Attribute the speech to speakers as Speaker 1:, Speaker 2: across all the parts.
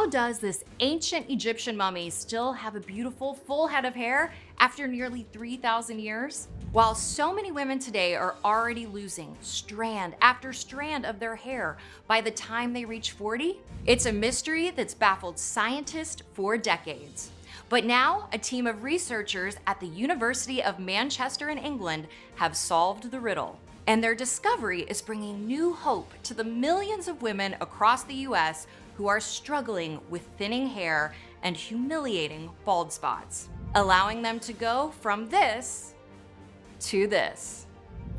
Speaker 1: How does this ancient Egyptian mummy still have a beautiful full head of hair after nearly 3,000 years? While so many women today are already losing strand after strand of their hair by the time they reach 40, it's a mystery that's baffled scientists for decades. But now, a team of researchers at the University of Manchester in England have solved the riddle. And their discovery is bringing new hope to the millions of women across the US who are struggling with thinning hair and humiliating bald spots, allowing them to go from this to this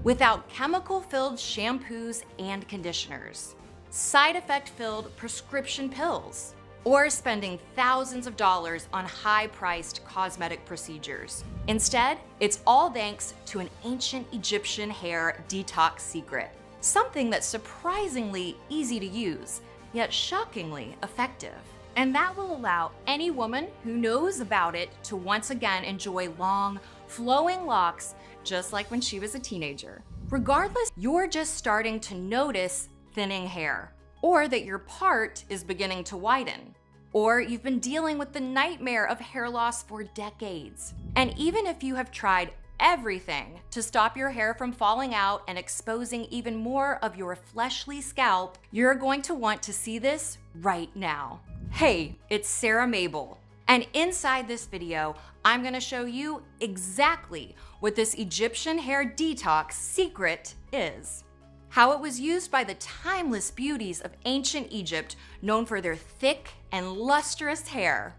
Speaker 1: without chemical-filled shampoos and conditioners, side effect-filled prescription pills, or spending thousands of dollars on high-priced cosmetic procedures. Instead, it's all thanks to an ancient Egyptian hair detox secret, something that's surprisingly easy to use, yet shockingly effective. And that will allow any woman who knows about it to once again enjoy long, flowing locks just like when she was a teenager. Regardless, you're just starting to notice thinning hair, or that your part is beginning to widen, or you've been dealing with the nightmare of hair loss for decades. And even if you have tried everything to stop your hair from falling out and exposing even more of your fleshly scalp, you're going to want to see this right now. Hey, it's Sarah Mabel. And inside this video, I'm gonna show you exactly what this Egyptian hair detox secret is. How it was used by the timeless beauties of ancient Egypt, known for their thick and lustrous hair,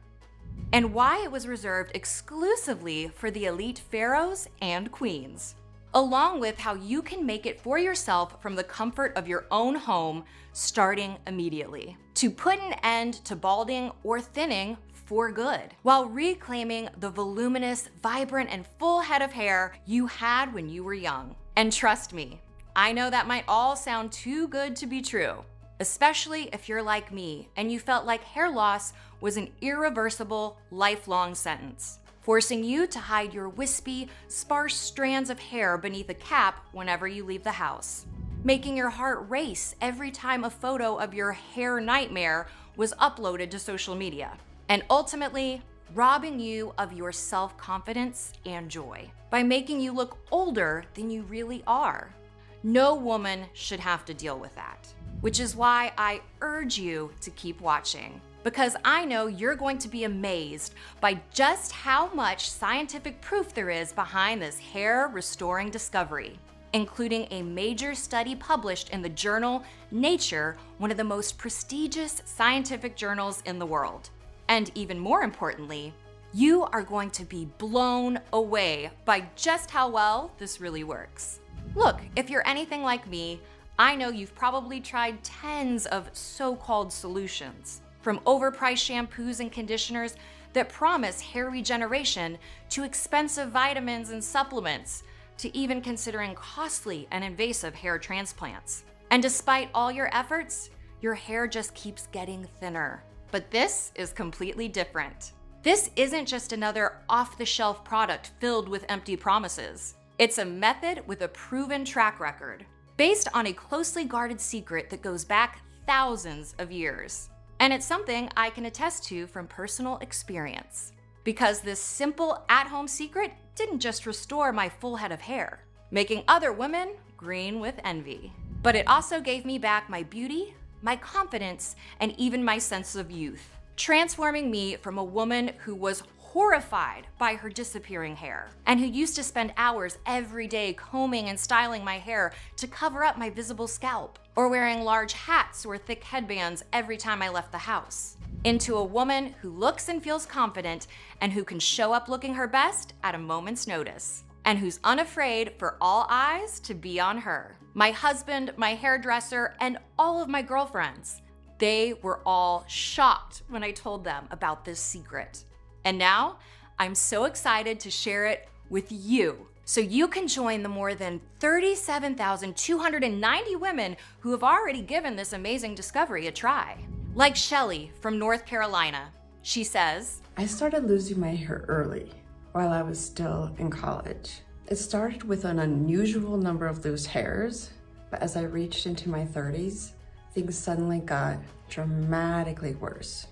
Speaker 1: and why it was reserved exclusively for the elite pharaohs and queens, along with how you can make it for yourself from the comfort of your own home, starting immediately, to put an end to balding or thinning for good, while reclaiming the voluminous, vibrant, and full head of hair you had when you were young. And trust me, I know that might all sound too good to be true, especially if you're like me and you felt like hair loss was an irreversible, lifelong sentence, forcing you to hide your wispy, sparse strands of hair beneath a cap whenever you leave the house, making your heart race every time a photo of your hair nightmare was uploaded to social media, and ultimately robbing you of your self-confidence and joy by making you look older than you really are. No woman should have to deal with that, which is why I urge you to keep watching, because I know you're going to be amazed by just how much scientific proof there is behind this hair restoring discovery, including a major study published in the journal Nature, one of the most prestigious scientific journals in the world. And even more importantly, you are going to be blown away by just how well this really works. Look, if you're anything like me, I know you've probably tried tens of so-called solutions, from overpriced shampoos and conditioners that promise hair regeneration to expensive vitamins and supplements, to even considering costly and invasive hair transplants. And despite all your efforts, your hair just keeps getting thinner. But this is completely different. This isn't just another off-the-shelf product filled with empty promises. It's a method with a proven track record, based on a closely guarded secret that goes back thousands of years. And it's something I can attest to from personal experience, because this simple at-home secret didn't just restore my full head of hair, making other women green with envy, but it also gave me back my beauty, my confidence, and even my sense of youth, transforming me from a woman who was horrified by her disappearing hair and who used to spend hours every day combing and styling my hair to cover up my visible scalp, or wearing large hats or thick headbands every time I left the house, into a woman who looks and feels confident and who can show up looking her best at a moment's notice, and who's unafraid for all eyes to be on her. My husband, my hairdresser, and all of my girlfriends, they were all shocked when I told them about this secret. And now, I'm so excited to share it with you, so you can join the more than 37,290 women who have already given this amazing discovery a try. Like Shelly from North Carolina. She says,
Speaker 2: I started losing my hair early, while I was still in college. It started with an unusual number of loose hairs, but as I reached into my 30s, things suddenly got dramatically worse.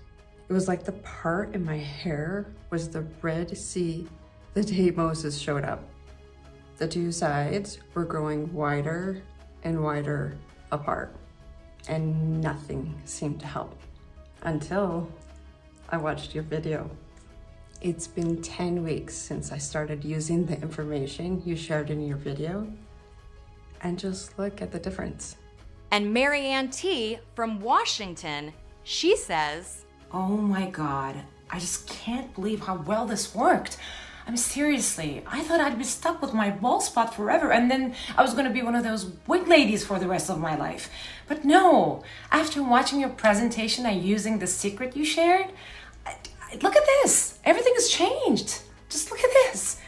Speaker 2: It was like the part in my hair was the Red Sea the day Moses showed up. The two sides were growing wider and wider apart, and nothing seemed to help until I watched your video. It's been 10 weeks since I started using the information you shared in your video, and just look at the difference.
Speaker 1: And Marianne T. from Washington, she says,
Speaker 3: "Oh my God, I just can't believe how well this worked. I mean, seriously, I thought I'd be stuck with my bald spot forever and then I was gonna be one of those wig ladies for the rest of my life. But no, after watching your presentation and using the secret you shared, look at this. Everything has changed. Just look at this.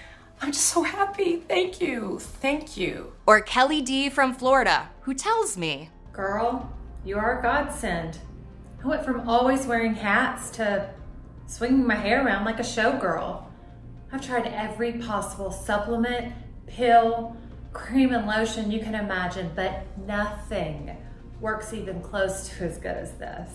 Speaker 3: I'm just so happy. Thank you. Thank you."
Speaker 1: Or Kelly D. from Florida, who tells me,
Speaker 4: "Girl, you are a godsend. I went from always wearing hats to swinging my hair around like a showgirl. I've tried every possible supplement, pill, cream, and lotion you can imagine, but nothing works even close to as good as this."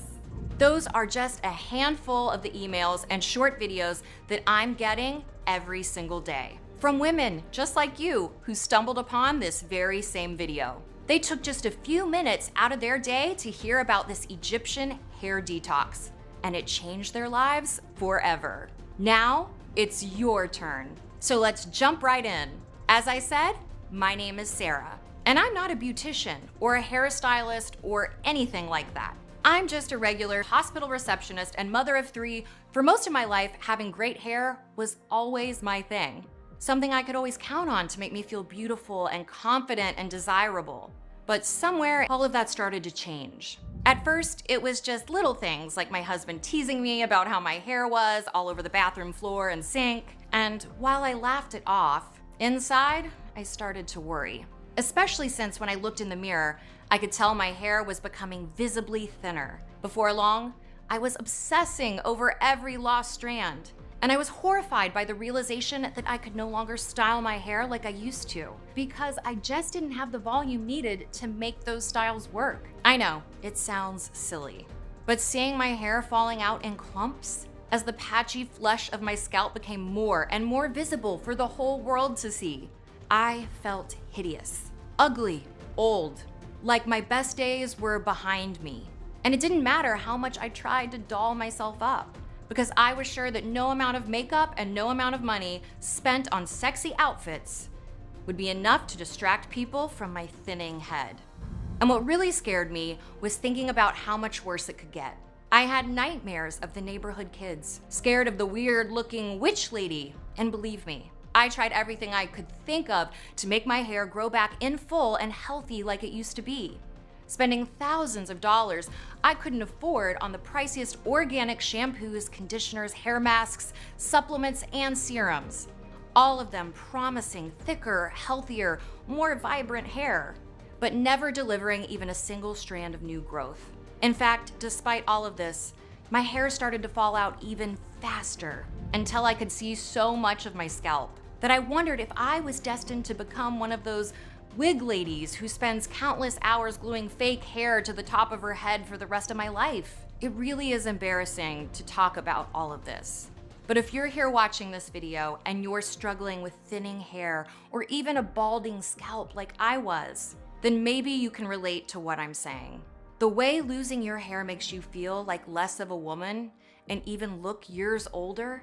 Speaker 1: those are just a handful of the emails and short videos that I'm getting every single day from women just like you who stumbled upon this very same video. They took just a few minutes out of their day to hear about this Egyptian hair detox, and it changed their lives forever. Now, it's your turn. So let's jump right in. As I said, my name is Sarah, and I'm not a beautician or a hairstylist or anything like that. I'm just a regular hospital receptionist and mother of 3. For most of my life, having great hair was always my thing. Something I could always count on to make me feel beautiful and confident and desirable. But somewhere, all of that started to change. At first, it was just little things like my husband teasing me about how my hair was all over the bathroom floor and sink. And while I laughed it off, inside, I started to worry. Especially since when I looked in the mirror, I could tell my hair was becoming visibly thinner. Before long, I was obsessing over every lost strand. And I was horrified by the realization that I could no longer style my hair like I used to, because I just didn't have the volume needed to make those styles work. I know, it sounds silly, but seeing my hair falling out in clumps as the patchy flesh of my scalp became more and more visible for the whole world to see, I felt hideous, ugly, old, like my best days were behind me. And it didn't matter how much I tried to doll myself up, because I was sure that no amount of makeup and no amount of money spent on sexy outfits would be enough to distract people from my thinning head. And what really scared me was thinking about how much worse it could get. I had nightmares of the neighborhood kids, scared of the weird-looking witch lady, and believe me, I tried everything I could think of to make my hair grow back in full and healthy like it used to be. Spending thousands of dollars I couldn't afford on the priciest organic shampoos, conditioners, hair masks, supplements, and serums. All of them promising thicker, healthier, more vibrant hair, but never delivering even a single strand of new growth. In fact, despite all of this, my hair started to fall out even faster until I could see so much of my scalp that I wondered if I was destined to become one of those wig ladies who spends countless hours gluing fake hair to the top of her head for the rest of my life. It really is embarrassing to talk about all of this. But if you're here watching this video and you're struggling with thinning hair or even a balding scalp like I was, then maybe you can relate to what I'm saying. The way losing your hair makes you feel like less of a woman and even look years older,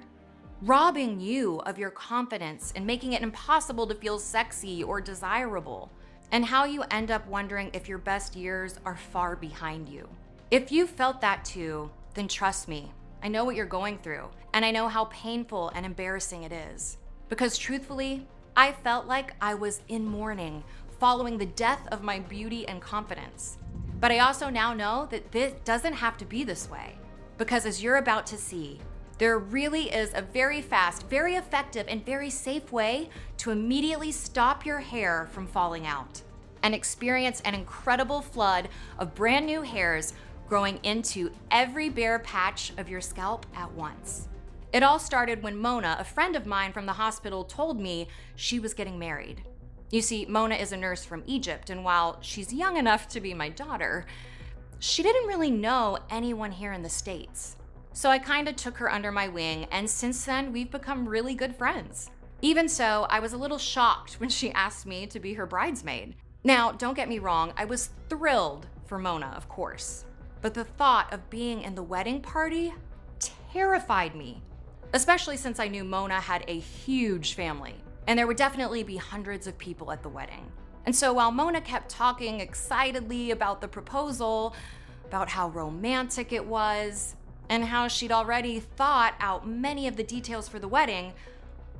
Speaker 1: robbing you of your confidence and making it impossible to feel sexy or desirable, and how you end up wondering if your best years are far behind you. If you felt that too, then trust me, I know what you're going through, and I know how painful and embarrassing it is. Because truthfully, I felt like I was in mourning following the death of my beauty and confidence. But I also now know that this doesn't have to be this way, because as you're about to see, there really is a very fast, very effective, and very safe way to immediately stop your hair from falling out and experience an incredible flood of brand new hairs growing into every bare patch of your scalp at once. It all started when Mona, a friend of mine from the hospital, told me she was getting married. You see, Mona is a nurse from Egypt, and while she's young enough to be my daughter, she didn't really know anyone here in the States. So I kind of took her under my wing, and since then, we've become really good friends. Even so, I was a little shocked when she asked me to be her bridesmaid. Now, don't get me wrong, I was thrilled for Mona, of course. But the thought of being in the wedding party terrified me, especially since I knew Mona had a huge family, and there would definitely be hundreds of people at the wedding. And so while Mona kept talking excitedly about the proposal, about how romantic it was, and how she'd already thought out many of the details for the wedding,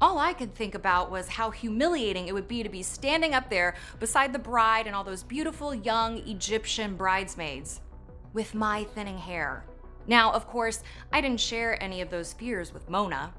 Speaker 1: all I could think about was how humiliating it would be to be standing up there beside the bride and all those beautiful young Egyptian bridesmaids with my thinning hair. Now, of course, I didn't share any of those fears with Mona.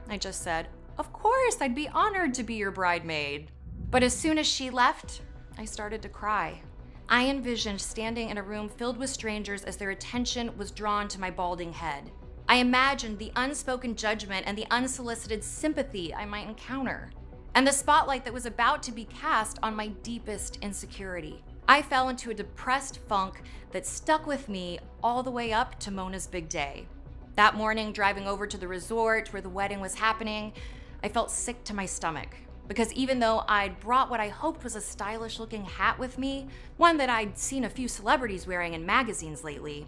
Speaker 1: I just said, "Of course, I'd be honored to be your bridemaid." But as soon as she left, I started to cry. I envisioned standing in a room filled with strangers as their attention was drawn to my balding head. I imagined the unspoken judgment and the unsolicited sympathy I might encounter, and the spotlight that was about to be cast on my deepest insecurity. I fell into a depressed funk that stuck with me all the way up to Mona's big day. That morning, driving over to the resort where the wedding was happening, I felt sick to my stomach, because even though I'd brought what I hoped was a stylish-looking hat with me, one that I'd seen a few celebrities wearing in magazines lately,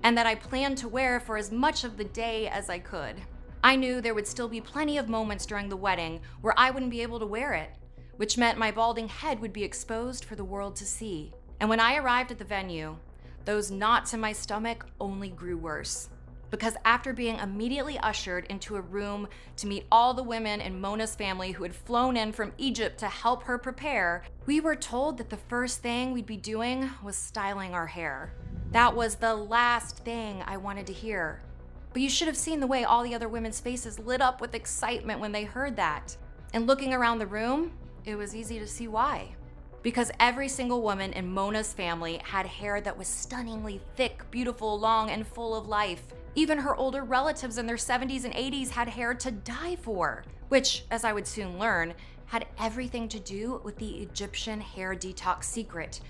Speaker 1: and that I planned to wear for as much of the day as I could, I knew there would still be plenty of moments during the wedding where I wouldn't be able to wear it, which meant my balding head would be exposed for the world to see. And when I arrived at the venue, those knots in my stomach only grew worse. Because after being immediately ushered into a room to meet all the women in Mona's family who had flown in from Egypt to help her prepare, we were told that the first thing we'd be doing was styling our hair. That was the last thing I wanted to hear. But you should have seen the way all the other women's faces lit up with excitement when they heard that. And looking around the room, it was easy to see why. Because every single woman in Mona's family had hair that was stunningly thick, beautiful, long, and full of life. Even her older relatives in their 70s and 80s had hair to die for, which, as I would soon learn, had everything to do with the Egyptian hair detox secret,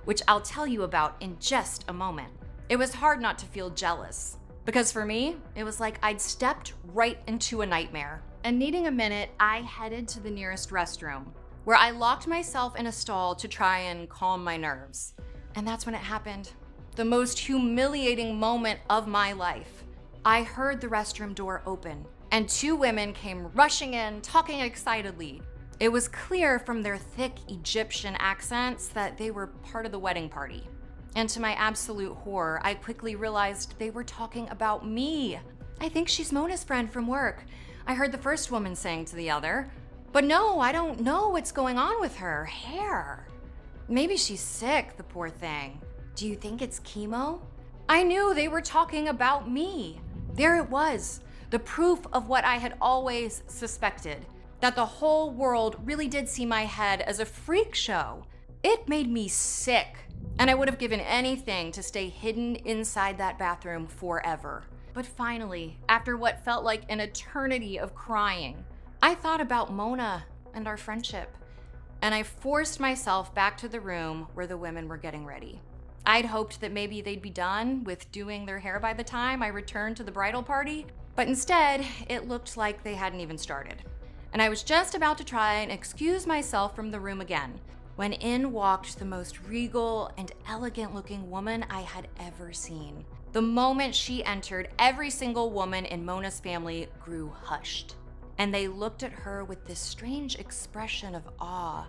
Speaker 1: which I'll tell you about in just a moment. It was hard not to feel jealous, because for me, it was like I'd stepped right into a nightmare. And needing a minute, I headed to the nearest restroom, where I locked myself in a stall to try and calm my nerves. And that's when it happened. The most humiliating moment of my life. I heard the restroom door open, and two women came rushing in, talking excitedly. It was clear from their thick Egyptian accents that they were part of the wedding party. And to my absolute horror, I quickly realized they were talking about me. "I think she's Mona's friend from work," I heard the first woman saying to the other. "But no, I don't know what's going on with her hair. Maybe she's sick, the poor thing. Do you think it's chemo?" I knew they were talking about me. There it was, the proof of what I had always suspected, that the whole world really did see my head as a freak show. It made me sick, and I would have given anything to stay hidden inside that bathroom forever. But finally, after what felt like an eternity of crying, I thought about Mona and our friendship, and I forced myself back to the room where the women were getting ready. I'd hoped that maybe they'd be done with doing their hair by the time I returned to the bridal party, but instead, it looked like they hadn't even started. And I was just about to try and excuse myself from the room again, when in walked the most regal and elegant-looking woman I had ever seen. The moment she entered, every single woman in Mona's family grew hushed, and they looked at her with this strange expression of awe,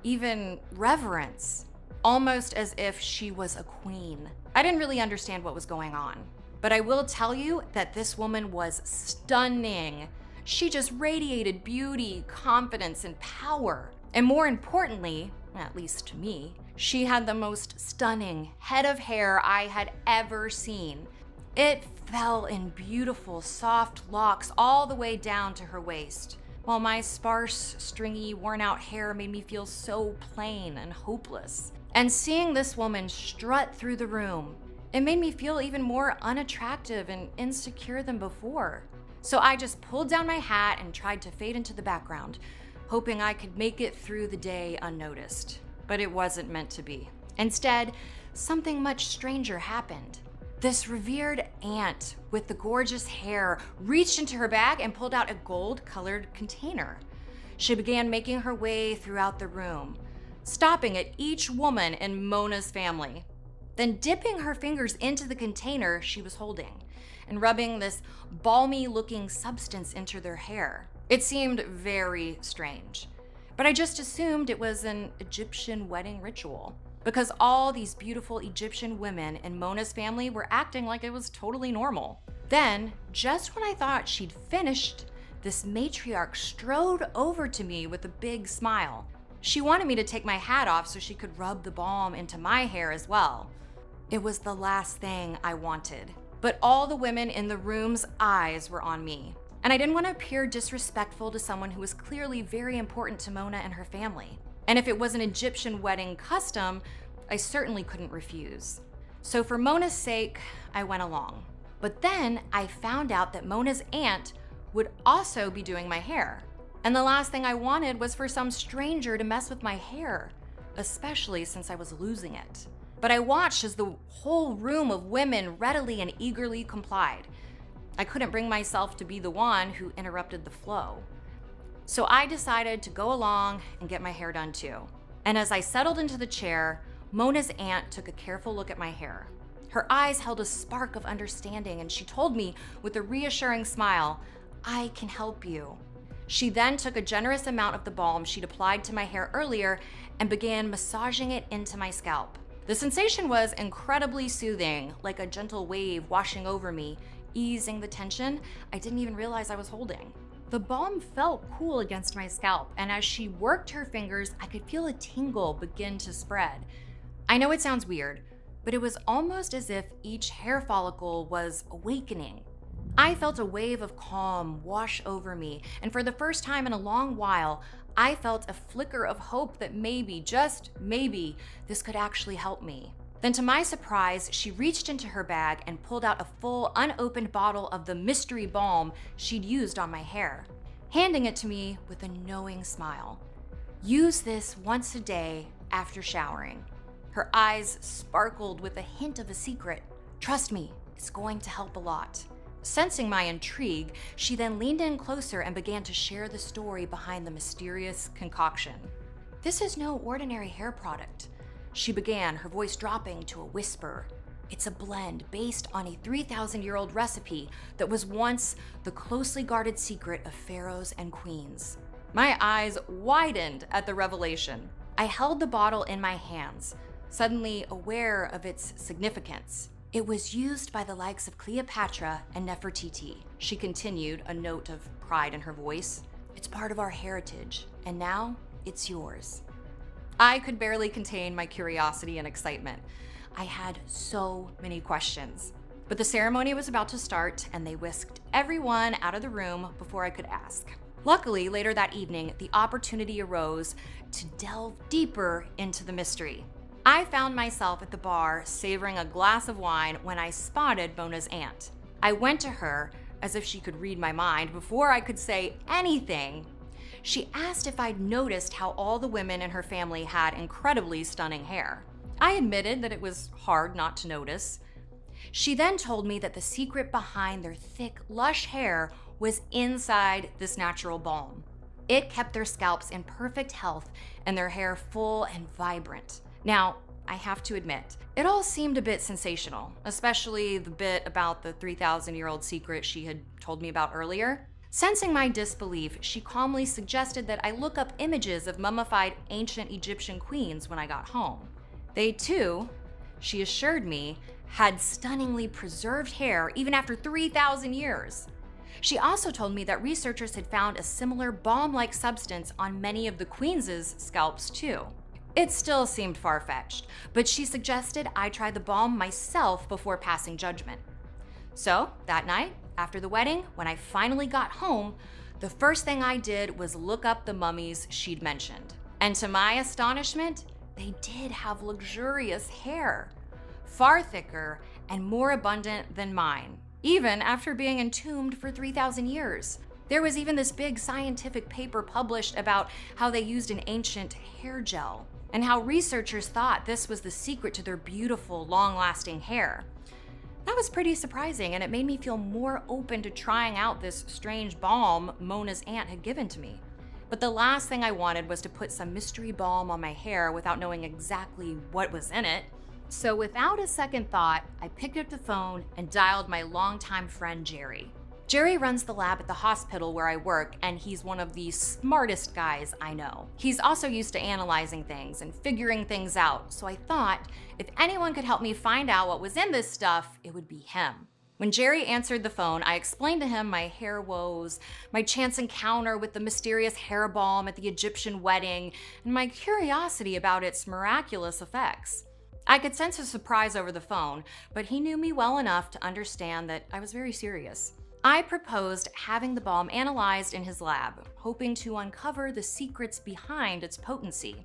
Speaker 1: even reverence, almost as if she was a queen. I didn't really understand what was going on, but I will tell you that this woman was stunning. She just radiated beauty, confidence, and power. And more importantly, at least to me, she had the most stunning head of hair I had ever seen. It fell in beautiful, soft locks all the way down to her waist, while my sparse, stringy, worn-out hair made me feel so plain and hopeless. And seeing this woman strut through the room, it made me feel even more unattractive and insecure than before. So I just pulled down my hat and tried to fade into the background, hoping I could make it through the day unnoticed. But it wasn't meant to be. Instead, something much stranger happened. This revered aunt with the gorgeous hair reached into her bag and pulled out a gold-colored container. She began making her way throughout the room, stopping at each woman in Mona's family, then dipping her fingers into the container she was holding and rubbing this balmy-looking substance into their hair. It seemed very strange, but I just assumed it was an Egyptian wedding ritual, because all these beautiful Egyptian women in Mona's family were acting like it was totally normal. Then, just when I thought she'd finished, this matriarch strode over to me with a big smile. She wanted me to take my hat off so she could rub the balm into my hair as well. It was the last thing I wanted, but all the women in the room's eyes were on me, and I didn't want to appear disrespectful to someone who was clearly very important to Mona and her family. And if it was an Egyptian wedding custom, I certainly couldn't refuse. So for Mona's sake, I went along. But then I found out that Mona's aunt would also be doing my hair. And the last thing I wanted was for some stranger to mess with my hair, especially since I was losing it. But I watched as the whole room of women readily and eagerly complied. I couldn't bring myself to be the one who interrupted the flow. So I decided to go along and get my hair done too. And as I settled into the chair, Mona's aunt took a careful look at my hair. Her eyes held a spark of understanding, and she told me with a reassuring smile, "I can help you." She then took a generous amount of the balm she'd applied to my hair earlier and began massaging it into my scalp. The sensation was incredibly soothing, like a gentle wave washing over me, easing the tension I didn't even realize I was holding. The balm felt cool against my scalp, and as she worked her fingers, I could feel a tingle begin to spread. I know it sounds weird, but it was almost as if each hair follicle was awakening. I felt a wave of calm wash over me, and for the first time in a long while, I felt a flicker of hope that maybe, just maybe, this could actually help me. Then to my surprise, she reached into her bag and pulled out a full, unopened bottle of the mystery balm she'd used on my hair, handing it to me with a knowing smile. "Use this once a day after showering." Her eyes sparkled with a hint of a secret. "Trust me, it's going to help a lot." Sensing my intrigue, she then leaned in closer and began to share the story behind the mysterious concoction. "This is no ordinary hair product," she began, her voice dropping to a whisper. "It's a blend based on a 3,000-year-old recipe that was once the closely guarded secret of pharaohs and queens." My eyes widened at the revelation. I held the bottle in my hands, suddenly aware of its significance. "It was used by the likes of Cleopatra and Nefertiti," she continued, a note of pride in her voice. "It's part of our heritage, and now it's yours." I could barely contain my curiosity and excitement. I had so many questions. But the ceremony was about to start, and they whisked everyone out of the room before I could ask. Luckily, later that evening, the opportunity arose to delve deeper into the mystery. I found myself at the bar savoring a glass of wine when I spotted Mona's aunt. I went to her as if she could read my mind before I could say anything. She asked if I'd noticed how all the women in her family had incredibly stunning hair. I admitted that it was hard not to notice. She then told me that the secret behind their thick, lush hair was inside this natural balm. It kept their scalps in perfect health and their hair full and vibrant. Now, I have to admit, it all seemed a bit sensational, especially the bit about the 3,000-year-old secret she had told me about earlier. Sensing my disbelief, she calmly suggested that I look up images of mummified ancient Egyptian queens when I got home. They too, she assured me, had stunningly preserved hair even after 3,000 years. She also told me that researchers had found a similar balm-like substance on many of the queens' scalps too. It still seemed far-fetched, but she suggested I try the balm myself before passing judgment. So, that night, after the wedding, when I finally got home, the first thing I did was look up the mummies she'd mentioned. And to my astonishment, they did have luxurious hair, far thicker and more abundant than mine, even after being entombed for 3,000 years. There was even this big scientific paper published about how they used an ancient hair gel, and how researchers thought this was the secret to their beautiful, long-lasting hair. That was pretty surprising, and it made me feel more open to trying out this strange balm Mona's aunt had given to me. But the last thing I wanted was to put some mystery balm on my hair without knowing exactly what was in it. So without a second thought, I picked up the phone and dialed my longtime friend Jerry. Jerry runs the lab at the hospital where I work, and he's one of the smartest guys I know. He's also used to analyzing things and figuring things out, so I thought if anyone could help me find out what was in this stuff, it would be him. When Jerry answered the phone, I explained to him my hair woes, my chance encounter with the mysterious hair balm at the Egyptian wedding, and my curiosity about its miraculous effects. I could sense his surprise over the phone, but he knew me well enough to understand that I was very serious. I proposed having the balm analyzed in his lab, hoping to uncover the secrets behind its potency.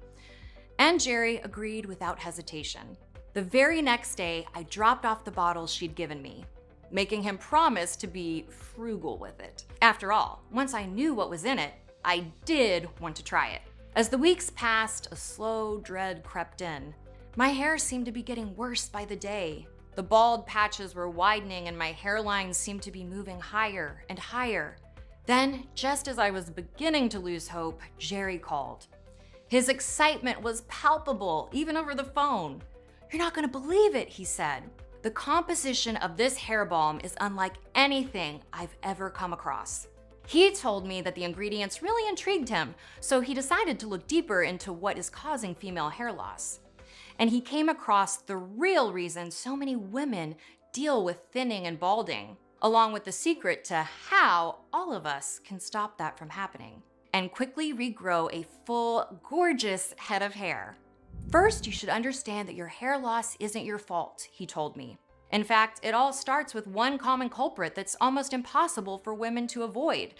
Speaker 1: And Jerry agreed without hesitation. The very next day, I dropped off the bottles she'd given me, making him promise to be frugal with it. After all, once I knew what was in it, I did want to try it. As the weeks passed, a slow dread crept in. My hair seemed to be getting worse by the day. The bald patches were widening and my hairline seemed to be moving higher and higher. Then, just as I was beginning to lose hope, Jerry called. His excitement was palpable, even over the phone. "You're not gonna believe it," he said. "The composition of this hair balm is unlike anything I've ever come across." He told me that the ingredients really intrigued him, so he decided to look deeper into what is causing female hair loss. And he came across the real reason so many women deal with thinning and balding, along with the secret to how all of us can stop that from happening and quickly regrow a full, gorgeous head of hair. First, you should understand that your hair loss isn't your fault, he told me. In fact, it all starts with one common culprit that's almost impossible for women to avoid,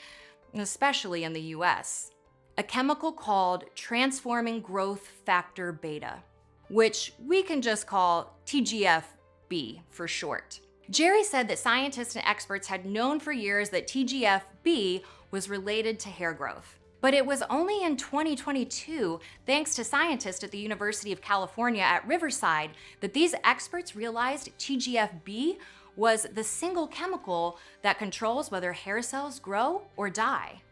Speaker 1: especially in the US. A chemical called transforming growth factor beta, which we can just call TGF-B for short. Jerry said that scientists and experts had known for years that TGF-B was related to hair growth. But it was only in 2022, thanks to scientists at the University of California at Riverside, that these experts realized TGF-B was the single chemical that controls whether hair cells grow or die.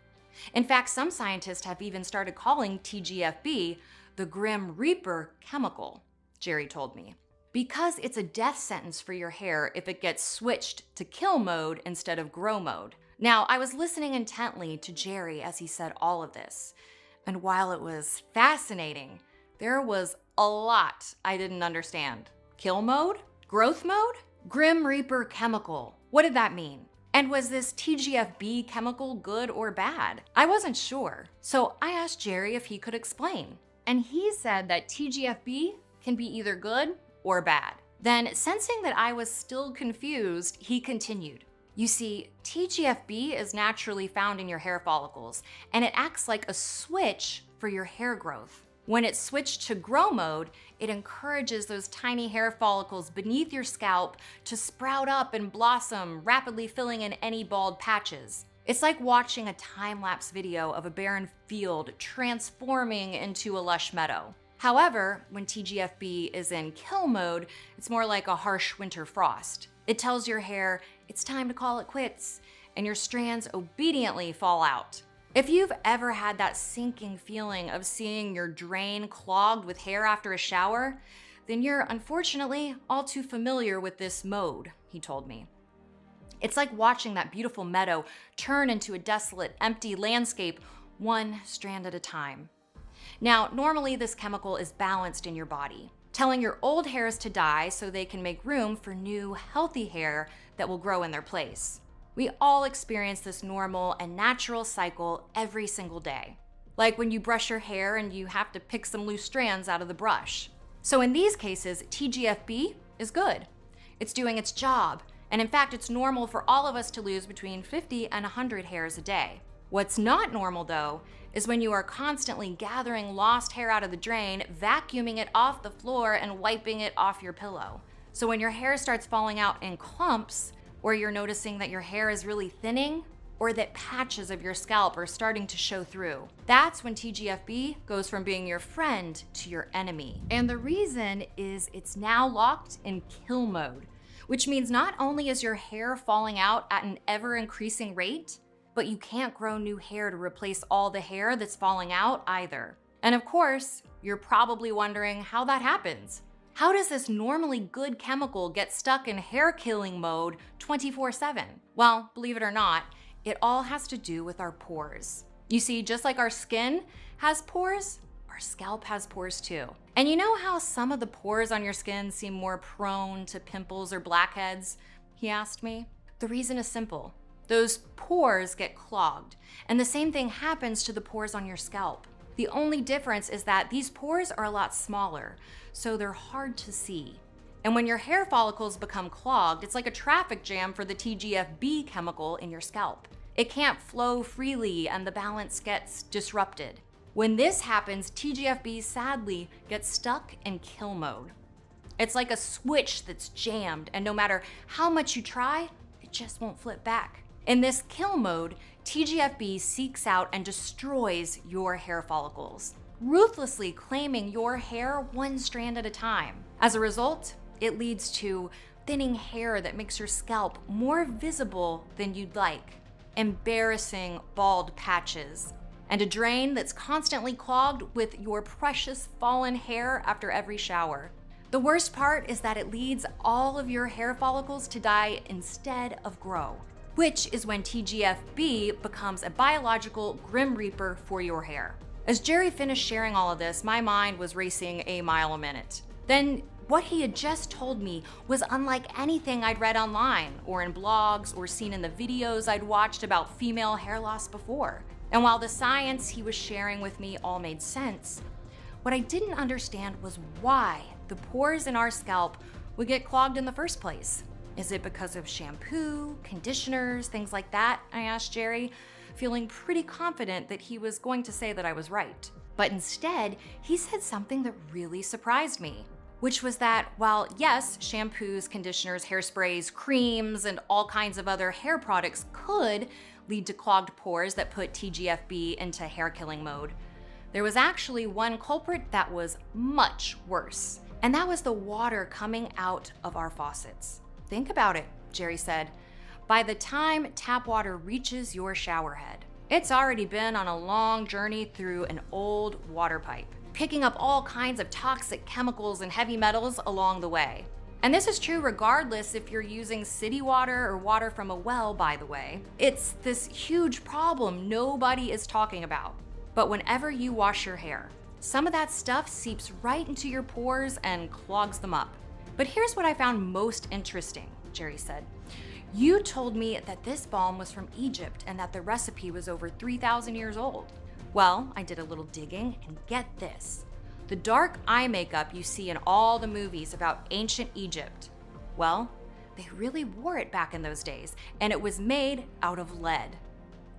Speaker 1: In fact, some scientists have even started calling TGF-B the Grim Reaper chemical, Jerry told me, because it's a death sentence for your hair if it gets switched to kill mode instead of grow mode. Now, I was listening intently to Jerry as he said all of this, and while it was fascinating, there was a lot I didn't understand. Kill mode? Growth mode? Grim Reaper chemical. What did that mean? And was this TGF-B chemical good or bad? I wasn't sure, so I asked Jerry if he could explain. And he said that TGF-B can be either good or bad. Then, sensing that I was still confused, he continued. You see, TGF-B is naturally found in your hair follicles, and it acts like a switch for your hair growth. When it's switched to grow mode, it encourages those tiny hair follicles beneath your scalp to sprout up and blossom, rapidly filling in any bald patches. It's like watching a time-lapse video of a barren field transforming into a lush meadow. However, when TGF-B is in kill mode, it's more like a harsh winter frost. It tells your hair it's time to call it quits, and your strands obediently fall out. If you've ever had that sinking feeling of seeing your drain clogged with hair after a shower, then you're unfortunately all too familiar with this mode, he told me. It's like watching that beautiful meadow turn into a desolate, empty landscape, one strand at a time. Now, normally this chemical is balanced in your body, telling your old hairs to die so they can make room for new, healthy hair that will grow in their place. We all experience this normal and natural cycle every single day. Like when you brush your hair and you have to pick some loose strands out of the brush. So in these cases, TGF-B is good. It's doing its job. And in fact, it's normal for all of us to lose between 50 and 100 hairs a day. What's not normal, though, is when you are constantly gathering lost hair out of the drain, vacuuming it off the floor, and wiping it off your pillow. So when your hair starts falling out in clumps, or you're noticing that your hair is really thinning, or that patches of your scalp are starting to show through, that's when TGF-B goes from being your friend to your enemy. And the reason is it's now locked in kill mode, which means not only is your hair falling out at an ever-increasing rate, but you can't grow new hair to replace all the hair that's falling out either. And of course, you're probably wondering how that happens. How does this normally good chemical get stuck in hair killing mode 24/7? Well, believe it or not, it all has to do with our pores. You see, just like our skin has pores, our scalp has pores too. And you know how some of the pores on your skin seem more prone to pimples or blackheads? He asked me. The reason is simple. Those pores get clogged, and the same thing happens to the pores on your scalp. The only difference is that these pores are a lot smaller, so they're hard to see. And when your hair follicles become clogged, it's like a traffic jam for the TGFB chemical in your scalp. It can't flow freely and the balance gets disrupted. When this happens, TGFB sadly gets stuck in kill mode. It's like a switch that's jammed, and no matter how much you try, it just won't flip back. In this kill mode, TGFB seeks out and destroys your hair follicles, ruthlessly claiming your hair one strand at a time. As a result, it leads to thinning hair that makes your scalp more visible than you'd like, embarrassing bald patches, and a drain that's constantly clogged with your precious fallen hair after every shower. The worst part is that it leads all of your hair follicles to die instead of grow, which is when TGFB becomes a biological grim reaper for your hair. As Jerry finished sharing all of this, my mind was racing a mile a minute. Then what he had just told me was unlike anything I'd read online or in blogs or seen in the videos I'd watched about female hair loss before. And while the science he was sharing with me all made sense, what I didn't understand was why the pores in our scalp would get clogged in the first place. Is it because of shampoo, conditioners, things like that? I asked Jerry, feeling pretty confident that he was going to say that I was right. But instead, he said something that really surprised me, which was that while yes, shampoos, conditioners, hairsprays, creams, and all kinds of other hair products could lead to clogged pores that put TGFB into hair killing mode, there was actually one culprit that was much worse, and that was the water coming out of our faucets. Think about it, Jerry said. By the time tap water reaches your shower head, it's already been on a long journey through an old water pipe, picking up all kinds of toxic chemicals and heavy metals along the way. And this is true regardless if you're using city water or water from a well, by the way. It's this huge problem nobody is talking about. But whenever you wash your hair, some of that stuff seeps right into your pores and clogs them up. But here's what I found most interesting, Jerry said. You told me that this balm was from Egypt and that the recipe was over 3,000 years old. Well, I did a little digging and get this. The dark eye makeup you see in all the movies about ancient Egypt, well, they really wore it back in those days, and it was made out of lead.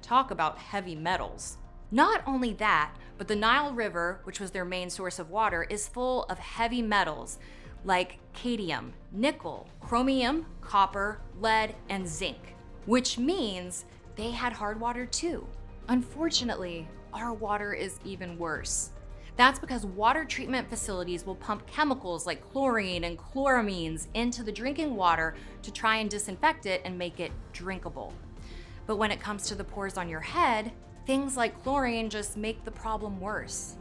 Speaker 1: Talk about heavy metals. Not only that, but the Nile River, which was their main source of water, is full of heavy metals like cadmium, nickel, chromium, copper, lead, and zinc, which means they had hard water too. Unfortunately, our water is even worse. That's because water treatment facilities will pump chemicals like chlorine and chloramines into the drinking water to try and disinfect it and make it drinkable. But when it comes to the pores on your head, things like chlorine just make the problem worse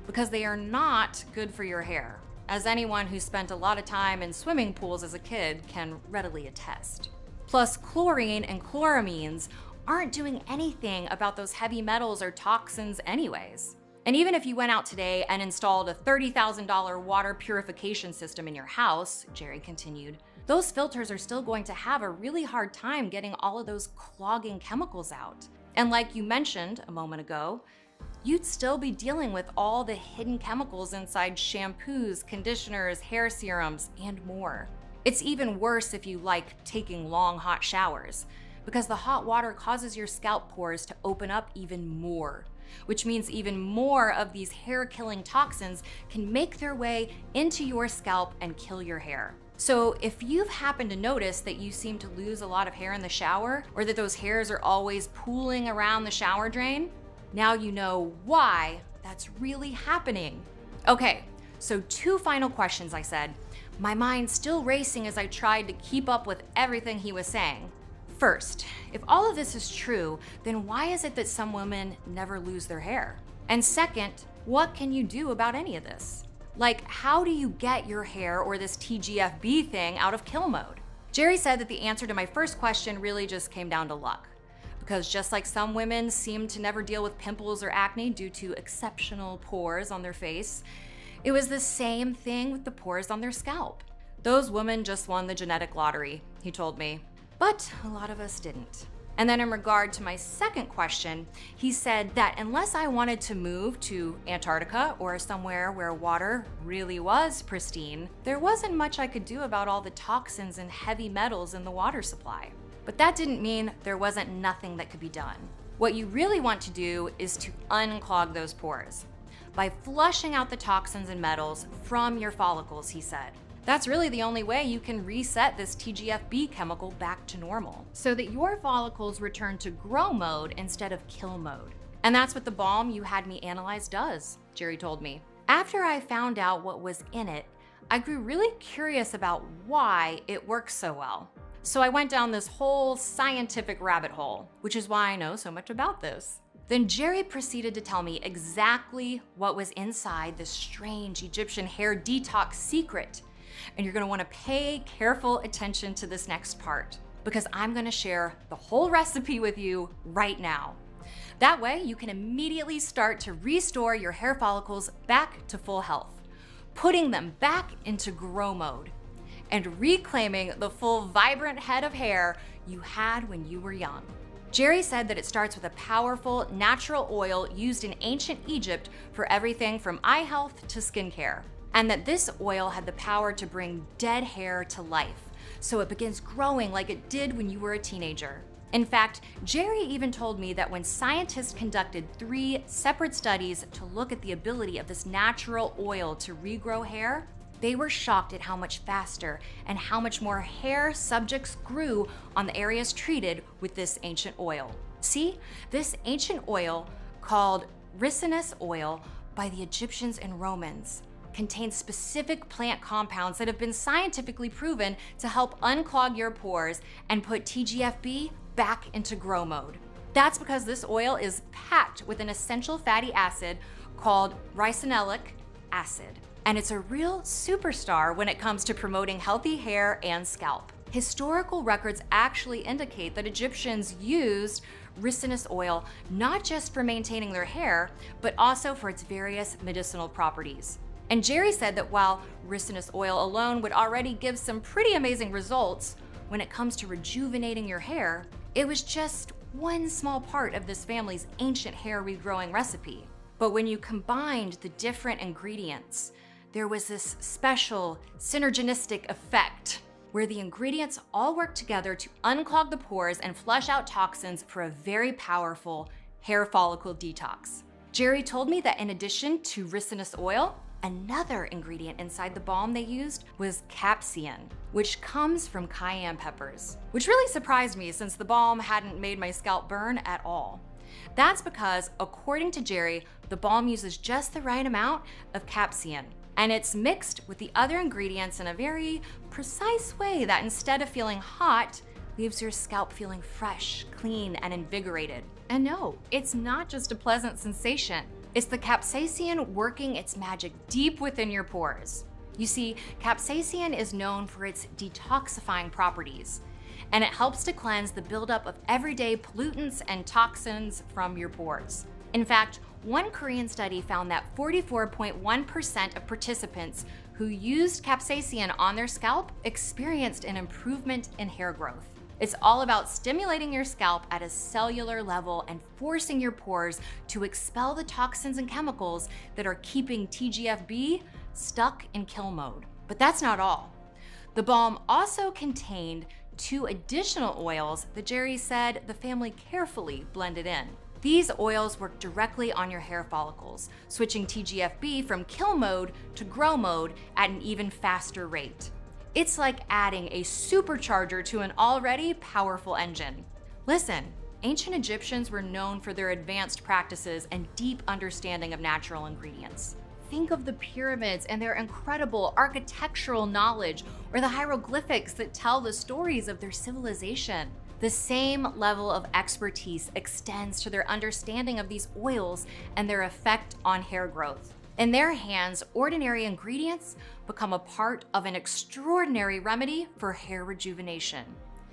Speaker 1: because they are not good for your hair, as anyone who spent a lot of time in swimming pools as a kid can readily attest. Plus, chlorine and chloramines aren't doing anything about those heavy metals or toxins anyways. And even if you went out today and installed a $30,000 water purification system in your house, Jerry continued, those filters are still going to have a really hard time getting all of those clogging chemicals out. And like you mentioned a moment ago, you'd still be dealing with all the hidden chemicals inside shampoos, conditioners, hair serums, and more. It's even worse if you like taking long hot showers, because the hot water causes your scalp pores to open up even more, which means even more of these hair-killing toxins can make their way into your scalp and kill your hair. So if you've happened to notice that you seem to lose a lot of hair in the shower, or that those hairs are always pooling around the shower drain, now you know why that's really happening. Okay, so 2 final questions, I said. my mind still racing as I tried to keep up with everything he was saying. First, if all of this is true, then why is it that some women never lose their hair? And second, what can you do about any of this? Like, how do you get your hair or this TGFB thing out of kill mode? Jerry said that the answer to my first question really just came down to luck. Because just like some women seem to never deal with pimples or acne due to exceptional pores on their face, it was the same thing with the pores on their scalp. Those women just won the genetic lottery, he told me. But a lot of us didn't. And then in regard to my second question, he said that unless I wanted to move to Antarctica or somewhere where water really was pristine, there wasn't much I could do about all the toxins and heavy metals in the water supply. But that didn't mean there wasn't nothing that could be done. What you really want to do is to unclog those pores by flushing out the toxins and metals from your follicles, he said. That's really the only way you can reset this TGFB chemical back to normal so that your follicles return to grow mode instead of kill mode. And that's what the balm you had me analyze does, Jerry told me. After I found out what was in it, I grew really curious about why it works so well. So I went down this whole scientific rabbit hole, which is why I know so much about this. Then Jerry proceeded to tell me exactly what was inside this strange Egyptian hair detox secret. And you're gonna wanna pay careful attention to this next part because I'm gonna share the whole recipe with you right now. That way you can immediately start to restore your hair follicles back to full health, putting them back into grow mode and reclaiming the full vibrant head of hair you had when you were young. Jerry said that it starts with a powerful natural oil used in ancient Egypt for everything from eye health to skincare. And that this oil had the power to bring dead hair to life, so it begins growing like it did when you were a teenager. In fact, Jerry even told me that when scientists conducted 3 separate studies to look at the ability of this natural oil to regrow hair, they were shocked at how much faster and how much more hair subjects grew on the areas treated with this ancient oil. See, this ancient oil, called ricinus oil by the Egyptians and Romans, contains specific plant compounds that have been scientifically proven to help unclog your pores and put TGFB back into grow mode. That's because this oil is packed with an essential fatty acid called ricinoleic acid. And it's a real superstar when it comes to promoting healthy hair and scalp. Historical records actually indicate that Egyptians used ricinus oil not just for maintaining their hair, but also for its various medicinal properties. And Jerry said that while ricinus oil alone would already give some pretty amazing results when it comes to rejuvenating your hair, it was just one small part of this family's ancient hair regrowing recipe. But when you combined the different ingredients, there was this special synergistic effect where the ingredients all work together to unclog the pores and flush out toxins for a very powerful hair follicle detox. Jerry told me that in addition to ricinus oil, another ingredient inside the balm they used was capsaicin, which comes from cayenne peppers, which really surprised me since the balm hadn't made my scalp burn at all. That's because, according to Jerry, the balm uses just the right amount of capsaicin, and it's mixed with the other ingredients in a very precise way that instead of feeling hot, leaves your scalp feeling fresh, clean, and invigorated. And no, it's not just a pleasant sensation. It's the capsaicin working its magic deep within your pores. You see, capsaicin is known for its detoxifying properties, and it helps to cleanse the buildup of everyday pollutants and toxins from your pores. In fact, one Korean study found that 44.1% of participants who used capsaicin on their scalp experienced an improvement in hair growth. It's all about stimulating your scalp at a cellular level and forcing your pores to expel the toxins and chemicals that are keeping TGFB stuck in kill mode. But that's not all. The balm also contained 2 additional oils that Jerry said the family carefully blended in. These oils work directly on your hair follicles, switching TGFB from kill mode to grow mode at an even faster rate. It's like adding a supercharger to an already powerful engine. Listen, ancient Egyptians were known for their advanced practices and deep understanding of natural ingredients. think of the pyramids and their incredible architectural knowledge, or the hieroglyphics that tell the stories of their civilization. The same level of expertise extends to their understanding of these oils and their effect on hair growth. In their hands, ordinary ingredients become a part of an extraordinary remedy for hair rejuvenation.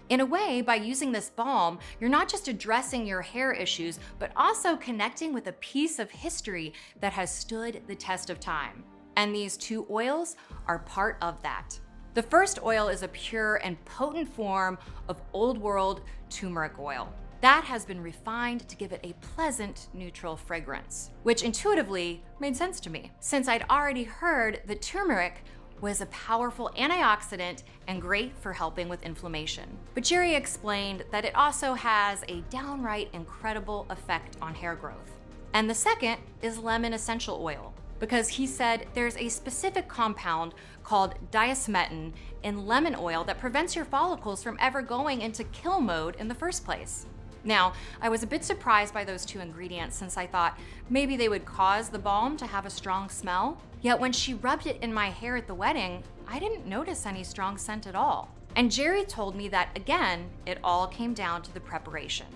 Speaker 1: In a way, by using this balm, you're not just addressing your hair issues, but also connecting with a piece of history that has stood the test of time. And these two oils are part of that. The first oil is a pure and potent form of Old World turmeric oil. That has been refined to give it a pleasant, neutral fragrance, which intuitively made sense to me, since I'd already heard that turmeric was a powerful antioxidant and great for helping with inflammation. But Jerry explained that it also has a downright incredible effect on hair growth. And the second is lemon essential oil, because he said there's a specific compound called diasmetin in lemon oil that prevents your follicles from ever going into kill mode in the first place. Now, I was a bit surprised by those two ingredients since I thought maybe they would cause the balm to have a strong smell. Yet when she rubbed it in my hair at the wedding, I didn't notice any strong scent at all. And Jerry told me that, again, it all came down to the preparation.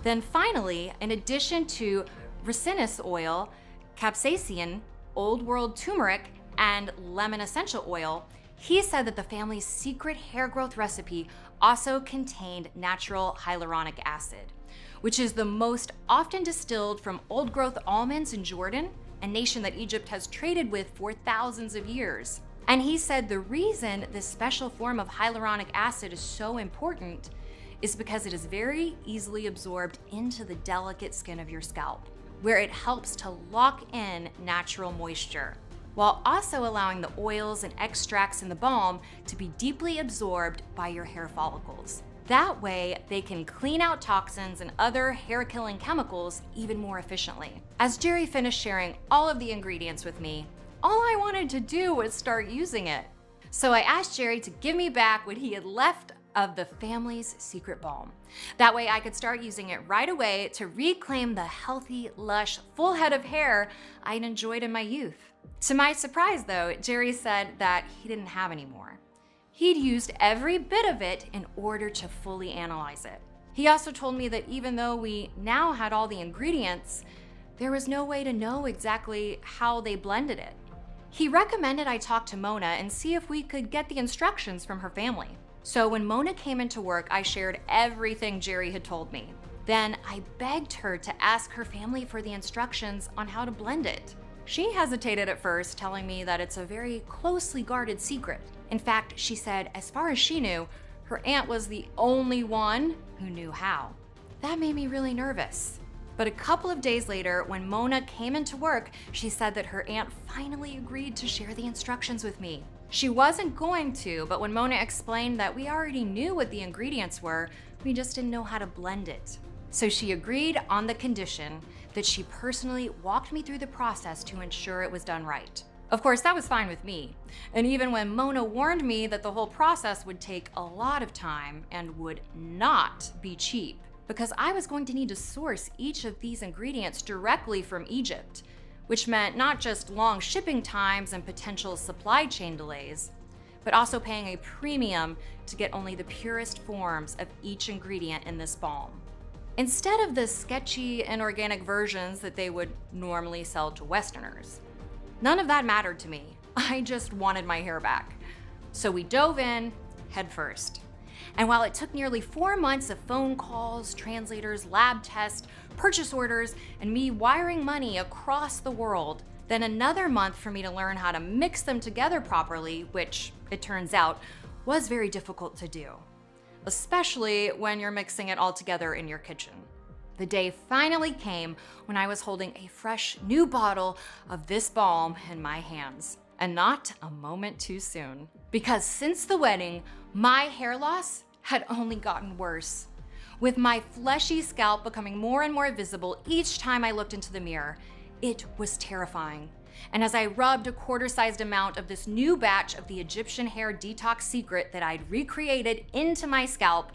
Speaker 1: Then finally, in addition to ricinus oil, capsaicin, Old World turmeric, and lemon essential oil, he said that the family's secret hair growth recipe also contained natural hyaluronic acid, which is the most often distilled from old growth almonds in Jordan, a nation that Egypt has traded with for thousands of years. And he said the reason this special form of hyaluronic acid is so important is because it is very easily absorbed into the delicate skin of your scalp, where it helps to lock in natural moisture, while also allowing the oils and extracts in the balm to be deeply absorbed by your hair follicles. That way, they can clean out toxins and other hair-killing chemicals even more efficiently. As Jerry finished sharing all of the ingredients with me, all I wanted to do was start using it. So I asked Jerry to give me back what he had left of the family's secret balm. That way I could start using it right away to reclaim the healthy, lush, full head of hair I'd enjoyed in my youth. To my surprise though, Jerry said that he didn't have any more. He'd used every bit of it in order to fully analyze it. He also told me that even though we now had all the ingredients, there was no way to know exactly how they blended it. He recommended I talk to Mona and see if we could get the instructions from her family. So when Mona came into work, I shared everything Jerry had told me. Then I begged her to ask her family for the instructions on how to blend it. She hesitated at first, telling me that it's a very closely guarded secret. In fact, she said as far as she knew, her aunt was the only one who knew how. That made me really nervous. But a couple of days later, when Mona came into work, she said that her aunt finally agreed to share the instructions with me. She wasn't going to, but when Mona explained that we already knew what the ingredients were, we just didn't know how to blend it. So she agreed on the condition that she personally walked me through the process to ensure it was done right. Of course, that was fine with me. And even when Mona warned me that the whole process would take a lot of time and would not be cheap, because I was going to need to source each of these ingredients directly from Egypt, which meant not just long shipping times and potential supply chain delays, but also paying a premium to get only the purest forms of each ingredient in this balm, instead of the sketchy inorganic versions that they would normally sell to Westerners. None of that mattered to me. I just wanted my hair back. So we dove in head first. And while it took nearly 4 months of phone calls, translators, lab tests, purchase orders, and me wiring money across the world, then another month for me to learn how to mix them together properly, which, it turns out, was very difficult to do, especially when you're mixing it all together in your kitchen. The day finally came when I was holding a fresh new bottle of this balm in my hands. And not a moment too soon. Because since the wedding, my hair loss had only gotten worse. With my fleshy scalp becoming more and more visible each time I looked into the mirror, it was terrifying. And as I rubbed a quarter-sized amount of this new batch of the Egyptian hair detox secret that I'd recreated into my scalp,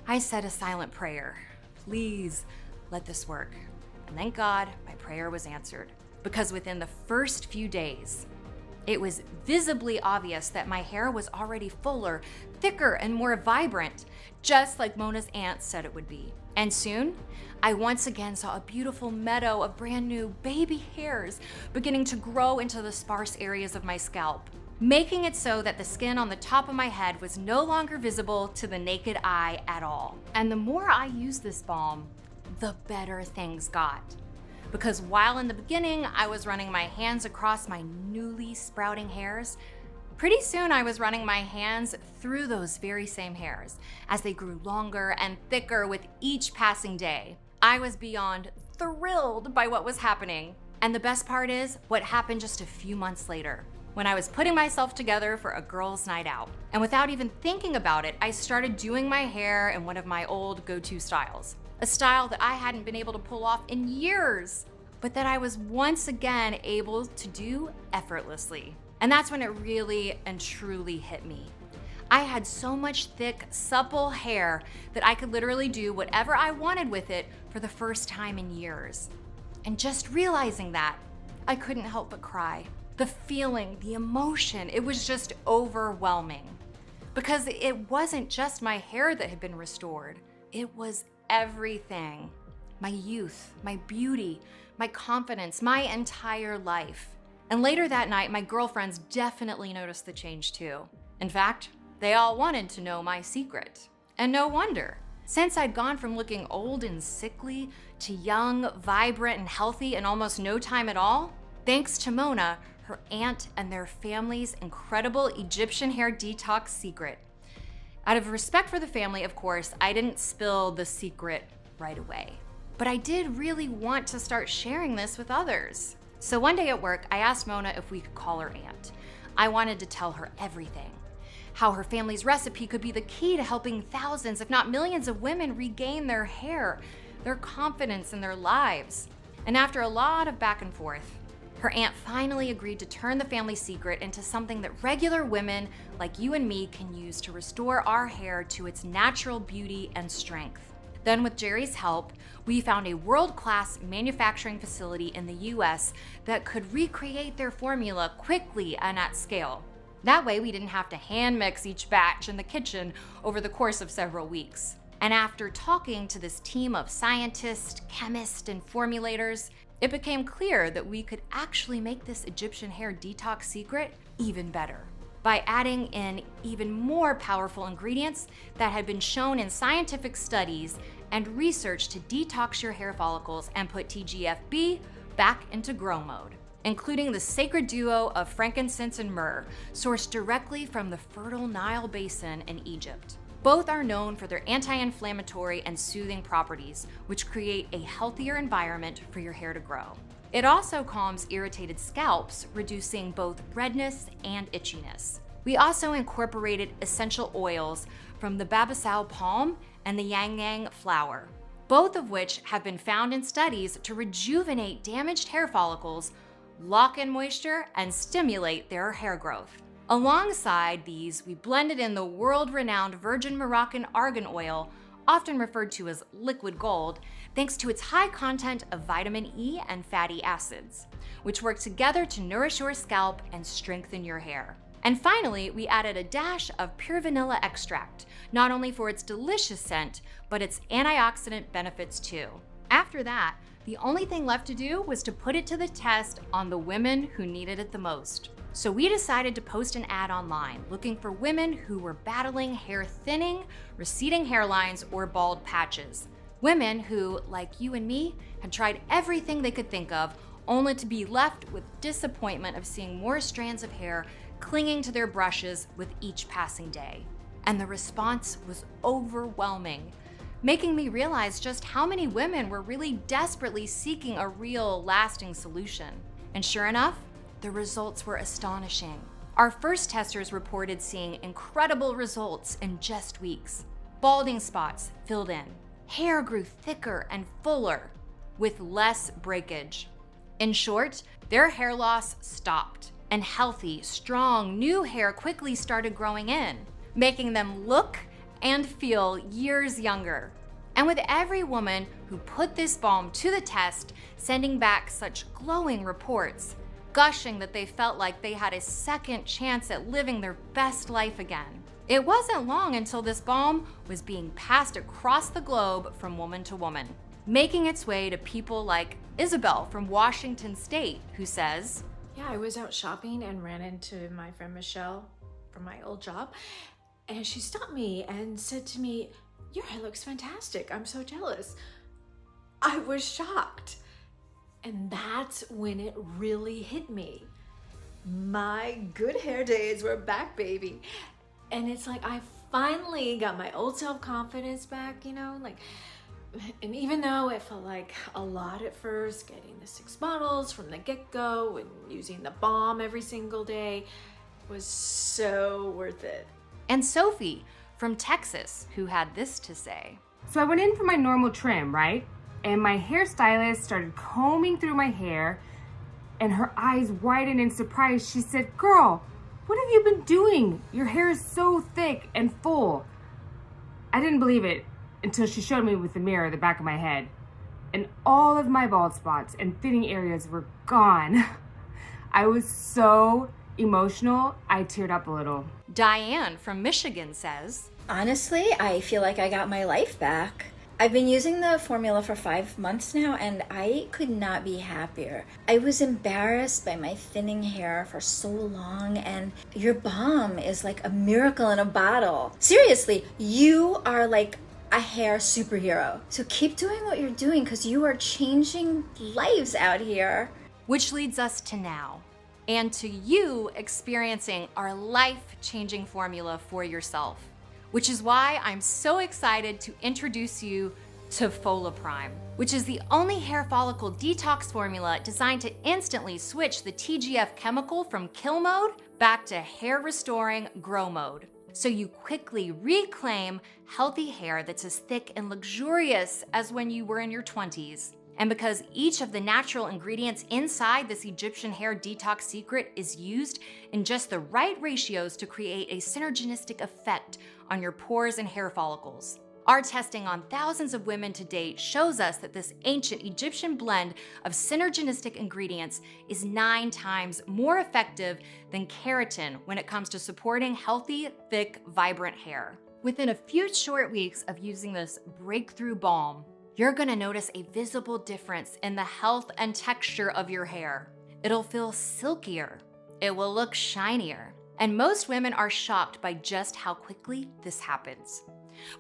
Speaker 1: I said a silent prayer. Please let this work. And thank God my prayer was answered. because within the first few days, it was visibly obvious that my hair was already fuller, thicker, and more vibrant, just like Mona's aunt said it would be. And soon, I once again saw a beautiful meadow of brand new baby hairs beginning to grow into the sparse areas of my scalp, making it so that the skin on the top of my head was no longer visible to the naked eye at all. And the more I used this balm, the better things got. Because while in the beginning I was running my hands across my newly sprouting hairs, pretty soon I was running my hands through those very same hairs as they grew longer and thicker with each passing day. I was beyond thrilled by what was happening. And the best part is what happened just a few months later, when I was putting myself together for a girls' night out. And without even thinking about it, I started doing my hair in one of my old go-to styles. A style that I hadn't been able to pull off in years, but that I was once again able to do effortlessly. And that's when it really and truly hit me. I had so much thick, supple hair that I could literally do whatever I wanted with it for the first time in years. And just realizing that, I couldn't help but cry. The feeling, the emotion, it was just overwhelming. Because it wasn't just my hair that had been restored, it was everything. My youth, my beauty, my confidence, my entire life. And later that night, my girlfriends definitely noticed the change too. In fact, they all wanted to know my secret. And no wonder. Since I'd gone from looking old and sickly to young, vibrant, and healthy in almost no time at all, thanks to Mona, her aunt, and their family's incredible Egyptian hair detox secret. Out of respect for the family, of course, I didn't spill the secret right away. But I did really want to start sharing this with others. So one day at work, I asked Mona if we could call her aunt. I wanted to tell her everything. How her family's recipe could be the key to helping thousands, if not millions of women regain their hair, their confidence, and their lives. And after a lot of back and forth, her aunt finally agreed to turn the family secret into something that regular women like you and me can use to restore our hair to its natural beauty and strength. Then with Jerry's help, we found a world-class manufacturing facility in the US that could recreate their formula quickly and at scale. That way we didn't have to hand mix each batch in the kitchen over the course of several weeks. And after talking to this team of scientists, chemists, and formulators, it became clear that we could actually make this Egyptian hair detox secret even better by adding in even more powerful ingredients that had been shown in scientific studies and research to detox your hair follicles and put TGFB back into grow mode, including the sacred duo of frankincense and myrrh, sourced directly from the fertile Nile Basin in Egypt. Both are known for their anti-inflammatory and soothing properties, which create a healthier environment for your hair to grow. It also calms irritated scalps, reducing both redness and itchiness. We also incorporated essential oils from the babasau palm and the yang yang flower, both of which have been found in studies to rejuvenate damaged hair follicles, lock in moisture, and stimulate their hair growth. Alongside these, we blended in the world-renowned virgin Moroccan argan oil, often referred to as liquid gold, thanks to its high content of vitamin E and fatty acids, which work together to nourish your scalp and strengthen your hair. And finally, we added a dash of pure vanilla extract, not only for its delicious scent, but its antioxidant benefits too. After that, the only thing left to do was to put it to the test on the women who needed it the most. So we decided to post an ad online looking for women who were battling hair thinning, receding hairlines, or bald patches. Women who, like you and me, had tried everything they could think of, only to be left with disappointment of seeing more strands of hair clinging to their brushes with each passing day. And the response was overwhelming, making me realize just how many women were really desperately seeking a real, lasting solution. And sure enough, the results were astonishing. Our first testers reported seeing incredible results in just weeks. Balding spots filled in. Hair grew thicker and fuller with less breakage. In short, their hair loss stopped, and healthy, strong, new hair quickly started growing in, making them look and feel years younger. And with every woman who put this balm to the test, sending back such glowing reports, gushing that they felt like they had a second chance at living their best life again. It wasn't long until this balm was being passed across the globe from woman to woman, making its way to people like Isabel from Washington State, who says,
Speaker 5: Yeah, I was out shopping and ran into my friend Michelle from my old job, and she stopped me and said to me, "Your hair looks fantastic. I'm so jealous." I was shocked. And that's when it really hit me. My good hair days were back, baby. And it's like I finally got my old self-confidence back, and even though it felt like a lot at first, getting the 6 bottles from the get-go and using the balm every single day was so worth it.
Speaker 1: and Sophie from Texas, who had this to say.
Speaker 6: So I went in for my normal trim, right? And my hairstylist started combing through my hair, and her eyes widened in surprise. She said, "Girl, what have you been doing? Your hair is so thick and full." I didn't believe it until she showed me with the mirror at the back of my head. And all of my bald spots and thinning areas were gone. I was so emotional, I teared up a little.
Speaker 1: Diane from Michigan says,
Speaker 7: Honestly, I feel like I got my life back. I've been using the formula for 5 months now, and I could not be happier. I was embarrassed by my thinning hair for so long, and your balm is like a miracle in a bottle. Seriously, you are like a hair superhero. So keep doing what you're doing, because you are changing lives out here.
Speaker 1: which leads us to now, and to you experiencing our life-changing formula for yourself, which is why I'm so excited to introduce you to Folaprime, which is the only hair follicle detox formula designed to instantly switch the TGF chemical from kill mode back to hair restoring grow mode. So you quickly reclaim healthy hair that's as thick and luxurious as when you were in your 20s. And because each of the natural ingredients inside this Egyptian hair detox secret is used in just the right ratios to create a synergistic effect on your pores and hair follicles. Our testing on thousands of women to date shows us that this ancient Egyptian blend of synergistic ingredients is 9 times more effective than keratin when it comes to supporting healthy, thick, vibrant hair. Within a few short weeks of using this breakthrough balm, you're gonna notice a visible difference in the health and texture of your hair. It'll feel silkier, it will look shinier, and most women are shocked by just how quickly this happens.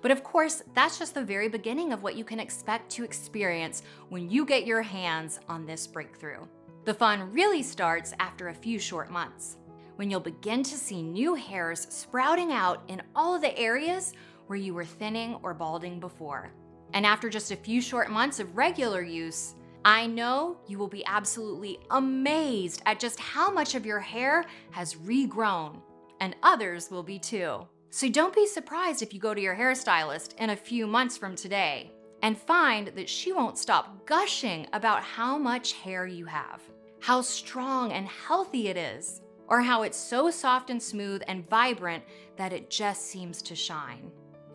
Speaker 1: But of course, that's just the very beginning of what you can expect to experience when you get your hands on this breakthrough. The fun really starts after a few short months, when you'll begin to see new hairs sprouting out in all of the areas where you were thinning or balding before. And after just a few short months of regular use, I know you will be absolutely amazed at just how much of your hair has regrown, and others will be too. So don't be surprised if you go to your hairstylist in a few months from today and find that she won't stop gushing about how much hair you have, how strong and healthy it is, or how it's so soft and smooth and vibrant that it just seems to shine.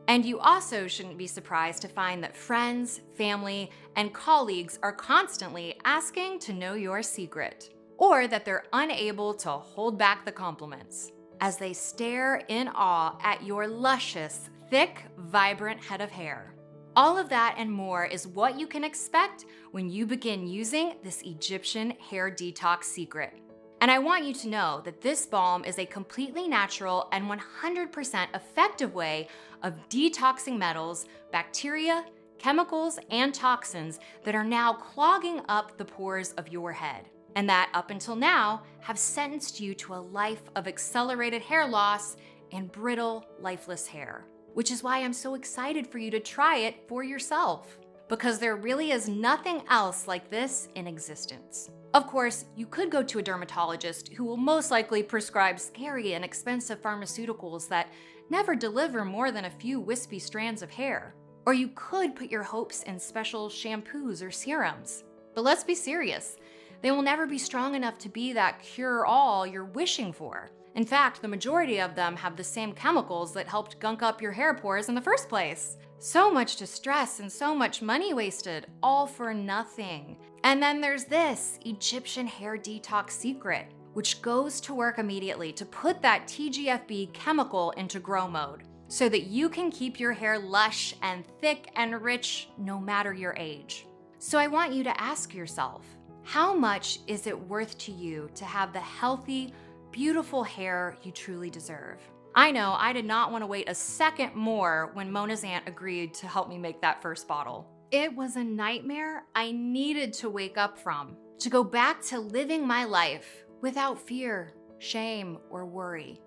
Speaker 1: And you also shouldn't be surprised to find that friends, family, and colleagues are constantly asking to know your secret, or that they're unable to hold back the compliments as they stare in awe at your luscious, thick, vibrant head of hair. All of that and more is what you can expect when you begin using this Egyptian hair detox secret. And I want you to know that this balm is a completely natural and 100% effective way of detoxing metals, bacteria, chemicals, and toxins that are now clogging up the pores of your head, and that up until now have sentenced you to a life of accelerated hair loss and brittle, lifeless hair. Which is why I'm so excited for you to try it for yourself, because there really is nothing else like this in existence. Of course, you could go to a dermatologist who will most likely prescribe scary and expensive pharmaceuticals that never deliver more than a few wispy strands of hair. Or you could put your hopes in special shampoos or serums. But let's be serious, they will never be strong enough to be that cure-all you're wishing for. In fact, the majority of them have the same chemicals that helped gunk up your hair pores in the first place. So much distress and so much money wasted, all for nothing. And then there's this Egyptian hair detox secret, which goes to work immediately to put that TGFB chemical into grow mode so that you can keep your hair lush and thick and rich no matter your age. So I want you to ask yourself, how much is it worth to you to have the healthy, beautiful hair you truly deserve? I know I did not want to wait a second more when Mona's aunt agreed to help me make that first bottle. It was a nightmare I needed to wake up from, to go back to living my life without fear, shame, or worry,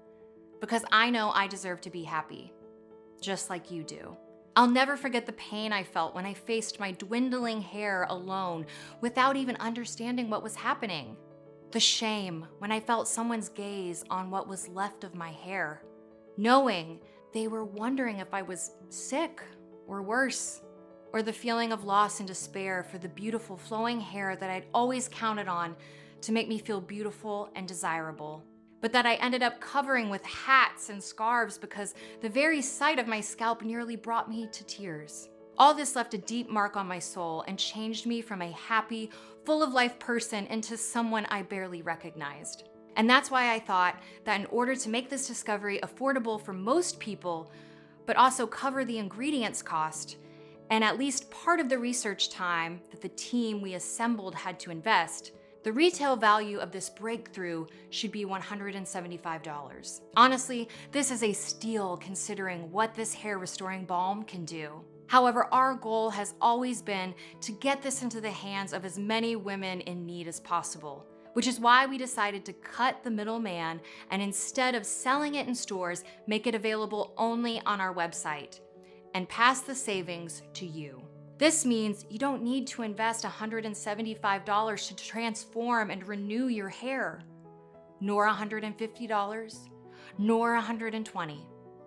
Speaker 1: because I know I deserve to be happy, just like you do. I'll never forget the pain I felt when I faced my dwindling hair alone without even understanding what was happening. The shame when I felt someone's gaze on what was left of my hair, knowing they were wondering if I was sick or worse, or the feeling of loss and despair for the beautiful flowing hair that I'd always counted on to make me feel beautiful and desirable, but that I ended up covering with hats and scarves because the very sight of my scalp nearly brought me to tears. All this left a deep mark on my soul and changed me from a happy, full of life person into someone I barely recognized. And that's why I thought that in order to make this discovery affordable for most people, but also cover the ingredients cost, and at least part of the research time that the team we assembled had to invest, the retail value of this breakthrough should be $175. Honestly, this is a steal considering what this hair restoring balm can do. However, our goal has always been to get this into the hands of as many women in need as possible, which is why we decided to cut the middleman and instead of selling it in stores, make it available only on our website and pass the savings to you. This means you don't need to invest $175 to transform and renew your hair, nor $150, nor $120.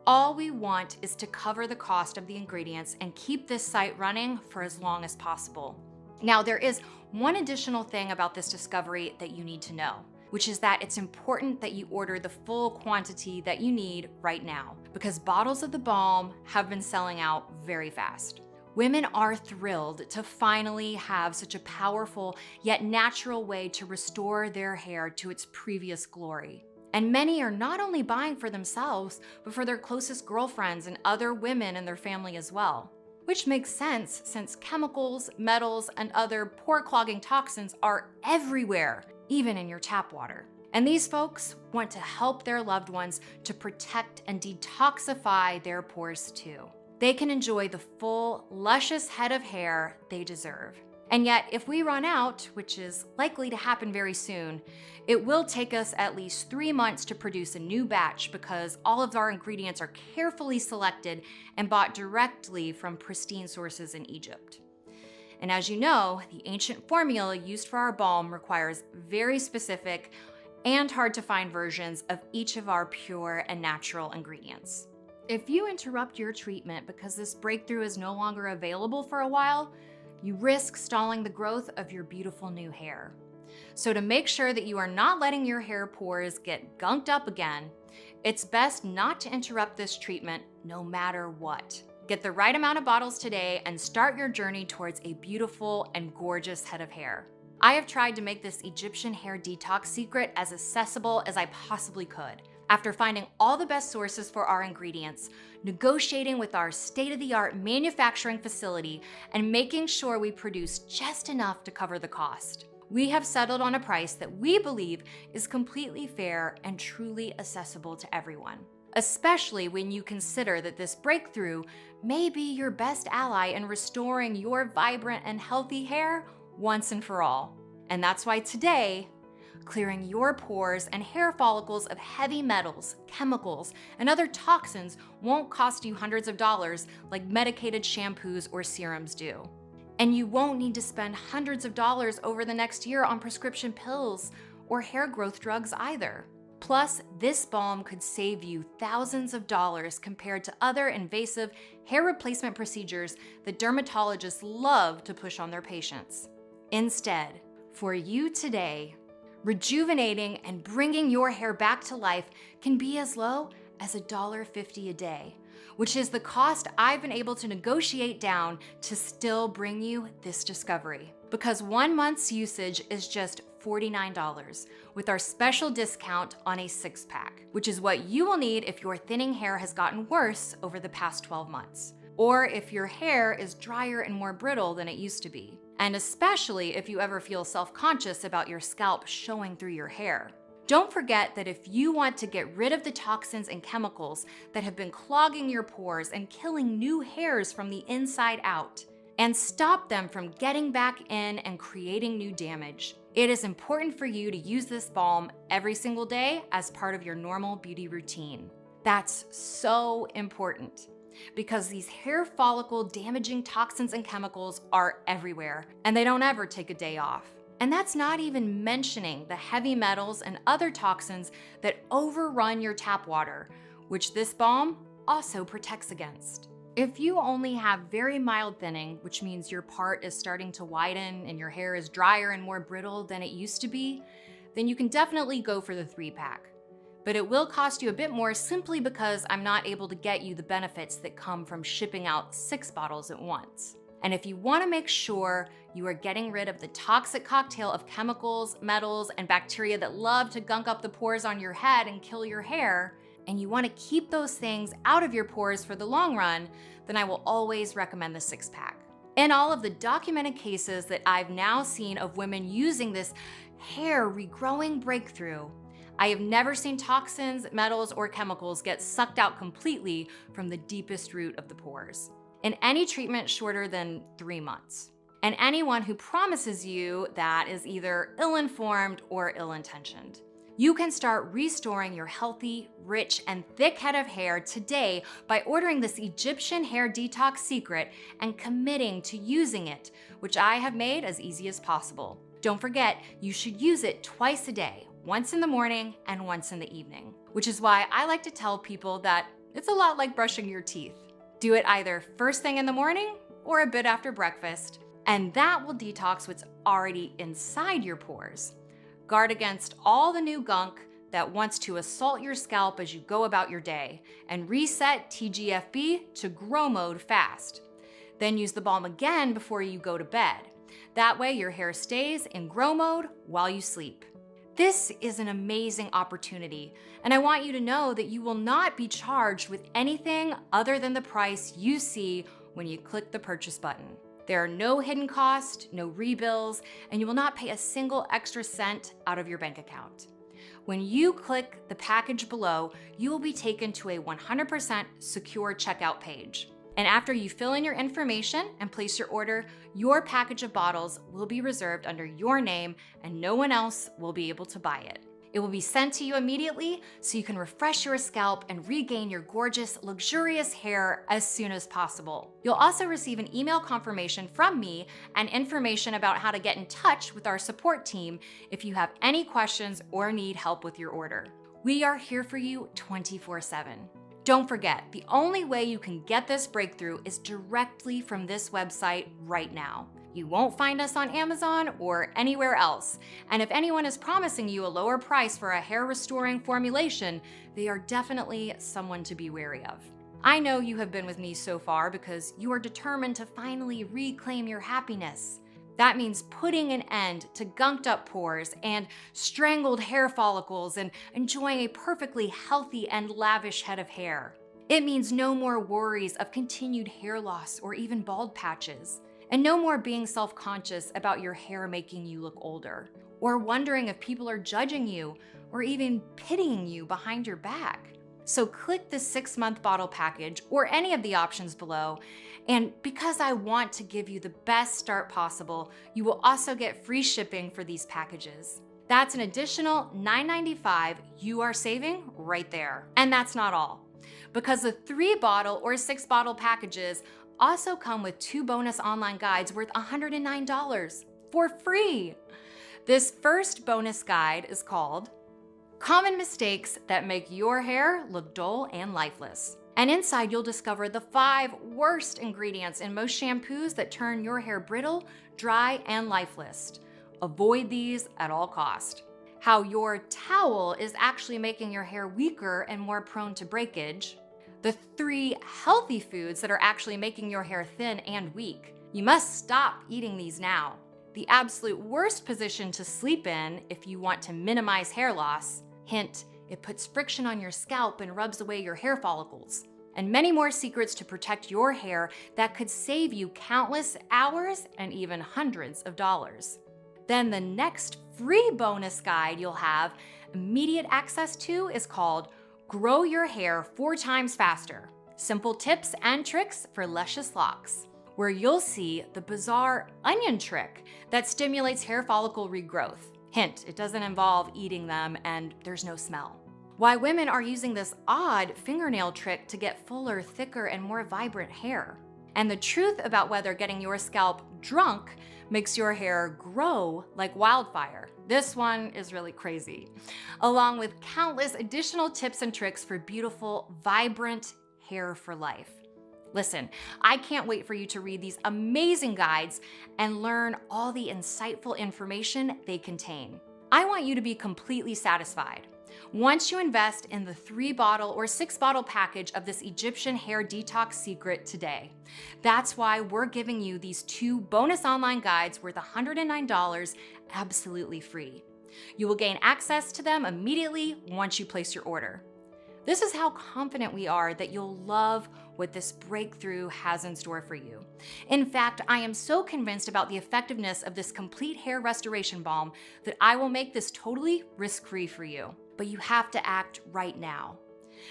Speaker 1: All we want is to cover the cost of the ingredients and keep this site running for as long as possible. Now, there is one additional thing about this discovery that you need to know, which is that it's important that you order the full quantity that you need right now, because bottles of the balm have been selling out very fast. Women are thrilled to finally have such a powerful yet natural way to restore their hair to its previous glory. And many are not only buying for themselves, but for their closest girlfriends and other women in their family as well. Which makes sense since chemicals, metals, and other pore-clogging toxins are everywhere, even in your tap water. And these folks want to help their loved ones to protect and detoxify their pores too. They can enjoy the full, luscious head of hair they deserve. And yet, if we run out, which is likely to happen very soon, it will take us at least 3 months to produce a new batch because all of our ingredients are carefully selected and bought directly from pristine sources in Egypt. And as you know, the ancient formula used for our balm requires very specific and hard to find versions of each of our pure and natural ingredients. If you interrupt your treatment because this breakthrough is no longer available for a while, you risk stalling the growth of your beautiful new hair. So to make sure that you are not letting your hair pores get gunked up again, it's best not to interrupt this treatment no matter what. Get the right amount of bottles today and start your journey towards a beautiful and gorgeous head of hair. I have tried to make this Egyptian hair detox secret as accessible as I possibly could. After finding all the best sources for our ingredients, negotiating with our state-of-the-art manufacturing facility, and making sure we produce just enough to cover the cost, we have settled on a price that we believe is completely fair and truly accessible to everyone, especially when you consider that this breakthrough may be your best ally in restoring your vibrant and healthy hair once and for all. And that's why today, clearing your pores and hair follicles of heavy metals, chemicals, and other toxins won't cost you hundreds of dollars like medicated shampoos or serums do. And you won't need to spend hundreds of dollars over the next year on prescription pills or hair growth drugs either. Plus, this balm could save you thousands of dollars compared to other invasive hair replacement procedures that dermatologists love to push on their patients. Instead, for you today, rejuvenating and bringing your hair back to life can be as low as $1.50 a day, which is the cost I've been able to negotiate down to still bring you this discovery. Because 1 month's usage is just $49 with our special discount on a 6-pack, which is what you will need if your thinning hair has gotten worse over the past 12 months, or if your hair is drier and more brittle than it used to be, and especially if you ever feel self-conscious about your scalp showing through your hair. Don't forget that if you want to get rid of the toxins and chemicals that have been clogging your pores and killing new hairs from the inside out, and stop them from getting back in and creating new damage, it is important for you to use this balm every single day as part of your normal beauty routine. That's so important because these hair follicle damaging toxins and chemicals are everywhere, and they don't ever take a day off. And that's not even mentioning the heavy metals and other toxins that overrun your tap water, which this balm also protects against. If you only have very mild thinning, which means your part is starting to widen and your hair is drier and more brittle than it used to be, then you can definitely go for the 3-pack. But it will cost you a bit more simply because I'm not able to get you the benefits that come from shipping out 6 bottles at once. And if you want to make sure you are getting rid of the toxic cocktail of chemicals, metals, and bacteria that love to gunk up the pores on your head and kill your hair, and you want to keep those things out of your pores for the long run, then I will always recommend the 6-pack. In all of the documented cases that I've now seen of women using this hair regrowing breakthrough, I have never seen toxins, metals, or chemicals get sucked out completely from the deepest root of the pores in any treatment shorter than 3 months. And anyone who promises you that is either ill-informed or ill-intentioned. You can start restoring your healthy, rich, and thick head of hair today by ordering this Egyptian hair detox secret and committing to using it, which I have made as easy as possible. Don't forget, you should use it twice a day, once in the morning and once in the evening, which is why I like to tell people that it's a lot like brushing your teeth. Do it either first thing in the morning or a bit after breakfast, and that will detox what's already inside your pores. Guard against all the new gunk that wants to assault your scalp as you go about your day, and reset TGFB to grow mode fast. Then use the balm again before you go to bed. That way your hair stays in grow mode while you sleep. This is an amazing opportunity, and I want you to know that you will not be charged with anything other than the price you see when you click the purchase button. There are no hidden costs, no rebills, and you will not pay a single extra cent out of your bank account. When you click the package below, you will be taken to a 100% secure checkout page. And after you fill in your information and place your order, your package of bottles will be reserved under your name and no one else will be able to buy it. It will be sent to you immediately so you can refresh your scalp and regain your gorgeous, luxurious hair as soon as possible. You'll also receive an email confirmation from me and information about how to get in touch with our support team if you have any questions or need help with your order. We are here for you 24/7. Don't forget, the only way you can get this breakthrough is directly from this website right now. You won't find us on Amazon or anywhere else. And if anyone is promising you a lower price for a hair restoring formulation, they are definitely someone to be wary of. I know you have been with me so far because you are determined to finally reclaim your happiness. That means putting an end to gunked up pores and strangled hair follicles and enjoying a perfectly healthy and lavish head of hair. It means no more worries of continued hair loss or even bald patches. And no more being self-conscious about your hair making you look older, or wondering if people are judging you, or even pitying you behind your back. So click the 6-month bottle package, or any of the options below, and because I want to give you the best start possible, you will also get free shipping for these packages. That's an additional $9.95 you are saving right there. And that's not all. Because the 3-bottle or 6-bottle packages also come with 2 bonus online guides worth $109 for free. This first bonus guide is called Common Mistakes That Make Your Hair Look Dull and Lifeless. And inside you'll discover the 5 worst ingredients in most shampoos that turn your hair brittle, dry, and lifeless. Avoid these at all costs. how your towel is actually making your hair weaker and more prone to breakage, the 3 healthy foods that are actually making your hair thin and weak. You must stop eating these now. The absolute worst position to sleep in if you want to minimize hair loss. Hint, it puts friction on your scalp and rubs away your hair follicles. And many more secrets to protect your hair that could save you countless hours and even hundreds of dollars. Then the next free bonus guide you'll have immediate access to is called Grow Your Hair 4 Times Faster. Simple tips and tricks for luscious locks, where you'll see the bizarre onion trick that stimulates hair follicle regrowth. Hint, it doesn't involve eating them and there's no smell. Why women are using this odd fingernail trick to get fuller, thicker, and more vibrant hair. And the truth about whether getting your scalp drunk makes your hair grow like wildfire. This one is really crazy, along with countless additional tips and tricks for beautiful, vibrant hair for life. Listen, I can't wait for you to read these amazing guides and learn all the insightful information they contain. I want you to be completely satisfied. Once you invest in the 3-bottle or 6-bottle package of this Egyptian hair detox secret today. That's why we're giving you these 2 bonus online guides worth $109 absolutely free. You will gain access to them immediately once you place your order. This is how confident we are that you'll love what this breakthrough has in store for you. In fact, I am so convinced about the effectiveness of this complete hair restoration balm that I will make this totally risk-free for you. But you have to act right now.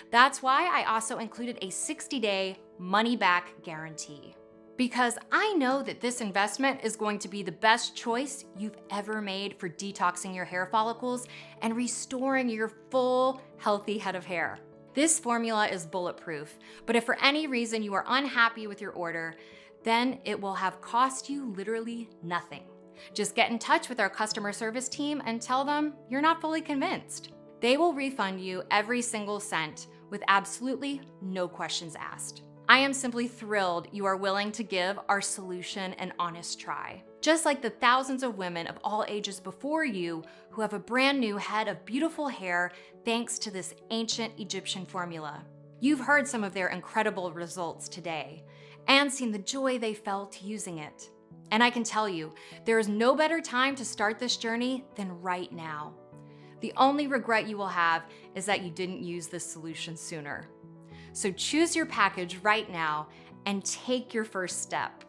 Speaker 1: That's why I also included a 60-day money-back guarantee. Because I know that this investment is going to be the best choice you've ever made for detoxing your hair follicles and restoring your full, healthy head of hair. This formula is bulletproof, but if for any reason you are unhappy with your order, then it will have cost you literally nothing. Just get in touch with our customer service team and tell them you're not fully convinced. They will refund you every single cent with absolutely no questions asked. I am simply thrilled you are willing to give our solution an honest try. Just like the thousands of women of all ages before you who have a brand new head of beautiful hair thanks to this ancient Egyptian formula. You've heard some of their incredible results today and seen the joy they felt using it. And I can tell you, there is no better time to start this journey than right now. The only regret you will have is that you didn't use this solution sooner. So choose your package right now and take your first step.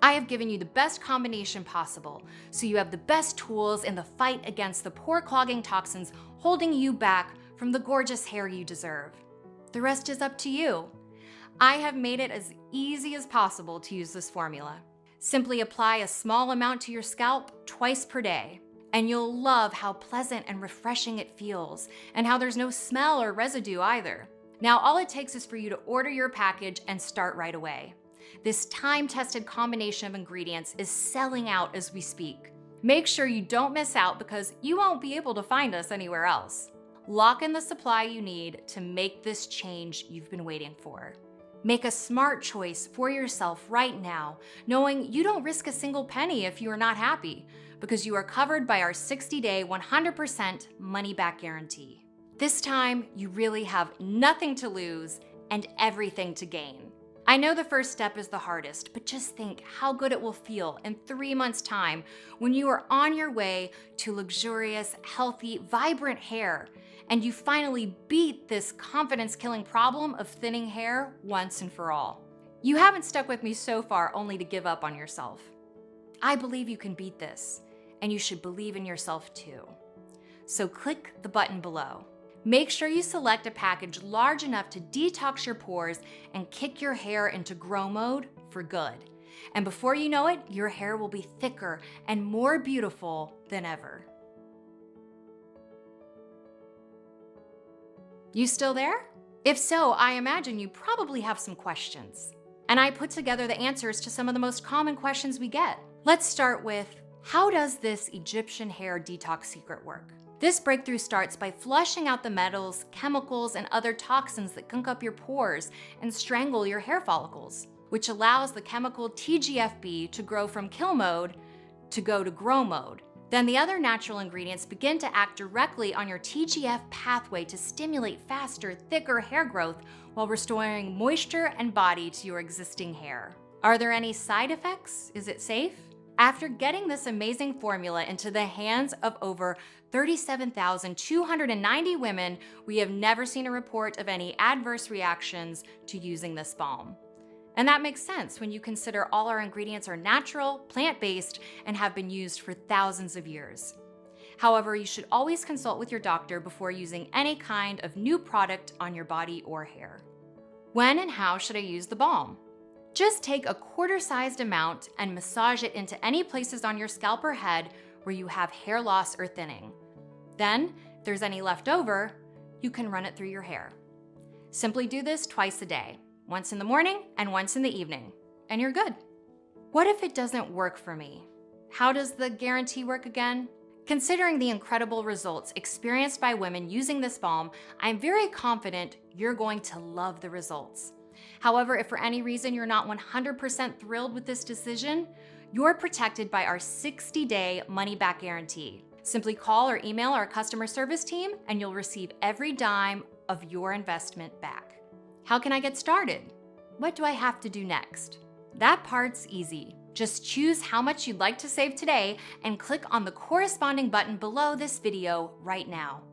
Speaker 1: I have given you the best combination possible, so you have the best tools in the fight against the pore clogging toxins holding you back from the gorgeous hair you deserve. The rest is up to you. I have made it as easy as possible to use this formula. Simply apply a small amount to your scalp twice per day, and you'll love how pleasant and refreshing it feels, and how there's no smell or residue either. Now, all it takes is for you to order your package and start right away. This time-tested combination of ingredients is selling out as we speak. Make sure you don't miss out because you won't be able to find us anywhere else. Lock in the supply you need to make this change you've been waiting for. Make a smart choice for yourself right now, knowing you don't risk a single penny if you are not happy, because you are covered by our 60-day 100% money-back guarantee. This time, you really have nothing to lose and everything to gain. I know the first step is the hardest, but just think how good it will feel in 3 months' time when you are on your way to luxurious, healthy, vibrant hair, and you finally beat this confidence-killing problem of thinning hair once and for all. You haven't stuck with me so far only to give up on yourself. I believe you can beat this, and you should believe in yourself too. So click the button below. Make sure you select a package large enough to detox your pores and kick your hair into grow mode for good. And before you know it, your hair will be thicker and more beautiful than ever. You still there? If so, I imagine you probably have some questions. And I put together the answers to some of the most common questions we get. Let's start with, how does this Egyptian hair detox secret work? This breakthrough starts by flushing out the metals, chemicals, and other toxins that gunk up your pores and strangle your hair follicles, which allows the chemical TGFB to grow from kill mode to go to grow mode. Then the other natural ingredients begin to act directly on your TGF pathway to stimulate faster, thicker hair growth while restoring moisture and body to your existing hair. Are there any side effects? Is it safe? After getting this amazing formula into the hands of over 37,290 women, we have never seen a report of any adverse reactions to using this balm. And that makes sense when you consider all our ingredients are natural, plant-based, and have been used for thousands of years. However, you should always consult with your doctor before using any kind of new product on your body or hair. When and how should I use the balm? Just take a quarter-sized amount and massage it into any places on your scalp or head where you have hair loss or thinning. Then, if there's any left over, you can run it through your hair. Simply do this twice a day, once in the morning and once in the evening, and you're good. What if it doesn't work for me? How does the guarantee work again? Considering the incredible results experienced by women using this balm, I'm very confident you're going to love the results. However, if for any reason you're not 100% thrilled with this decision, you're protected by our 60-day money-back guarantee. Simply call or email our customer service team and you'll receive every dime of your investment back. How can I get started? What do I have to do next? That part's easy. Just choose how much you'd like to save today and click on the corresponding button below this video right now.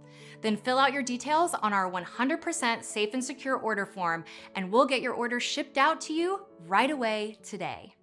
Speaker 1: Then fill out your details on our 100% safe and secure order form, and we'll get your order shipped out to you right away today.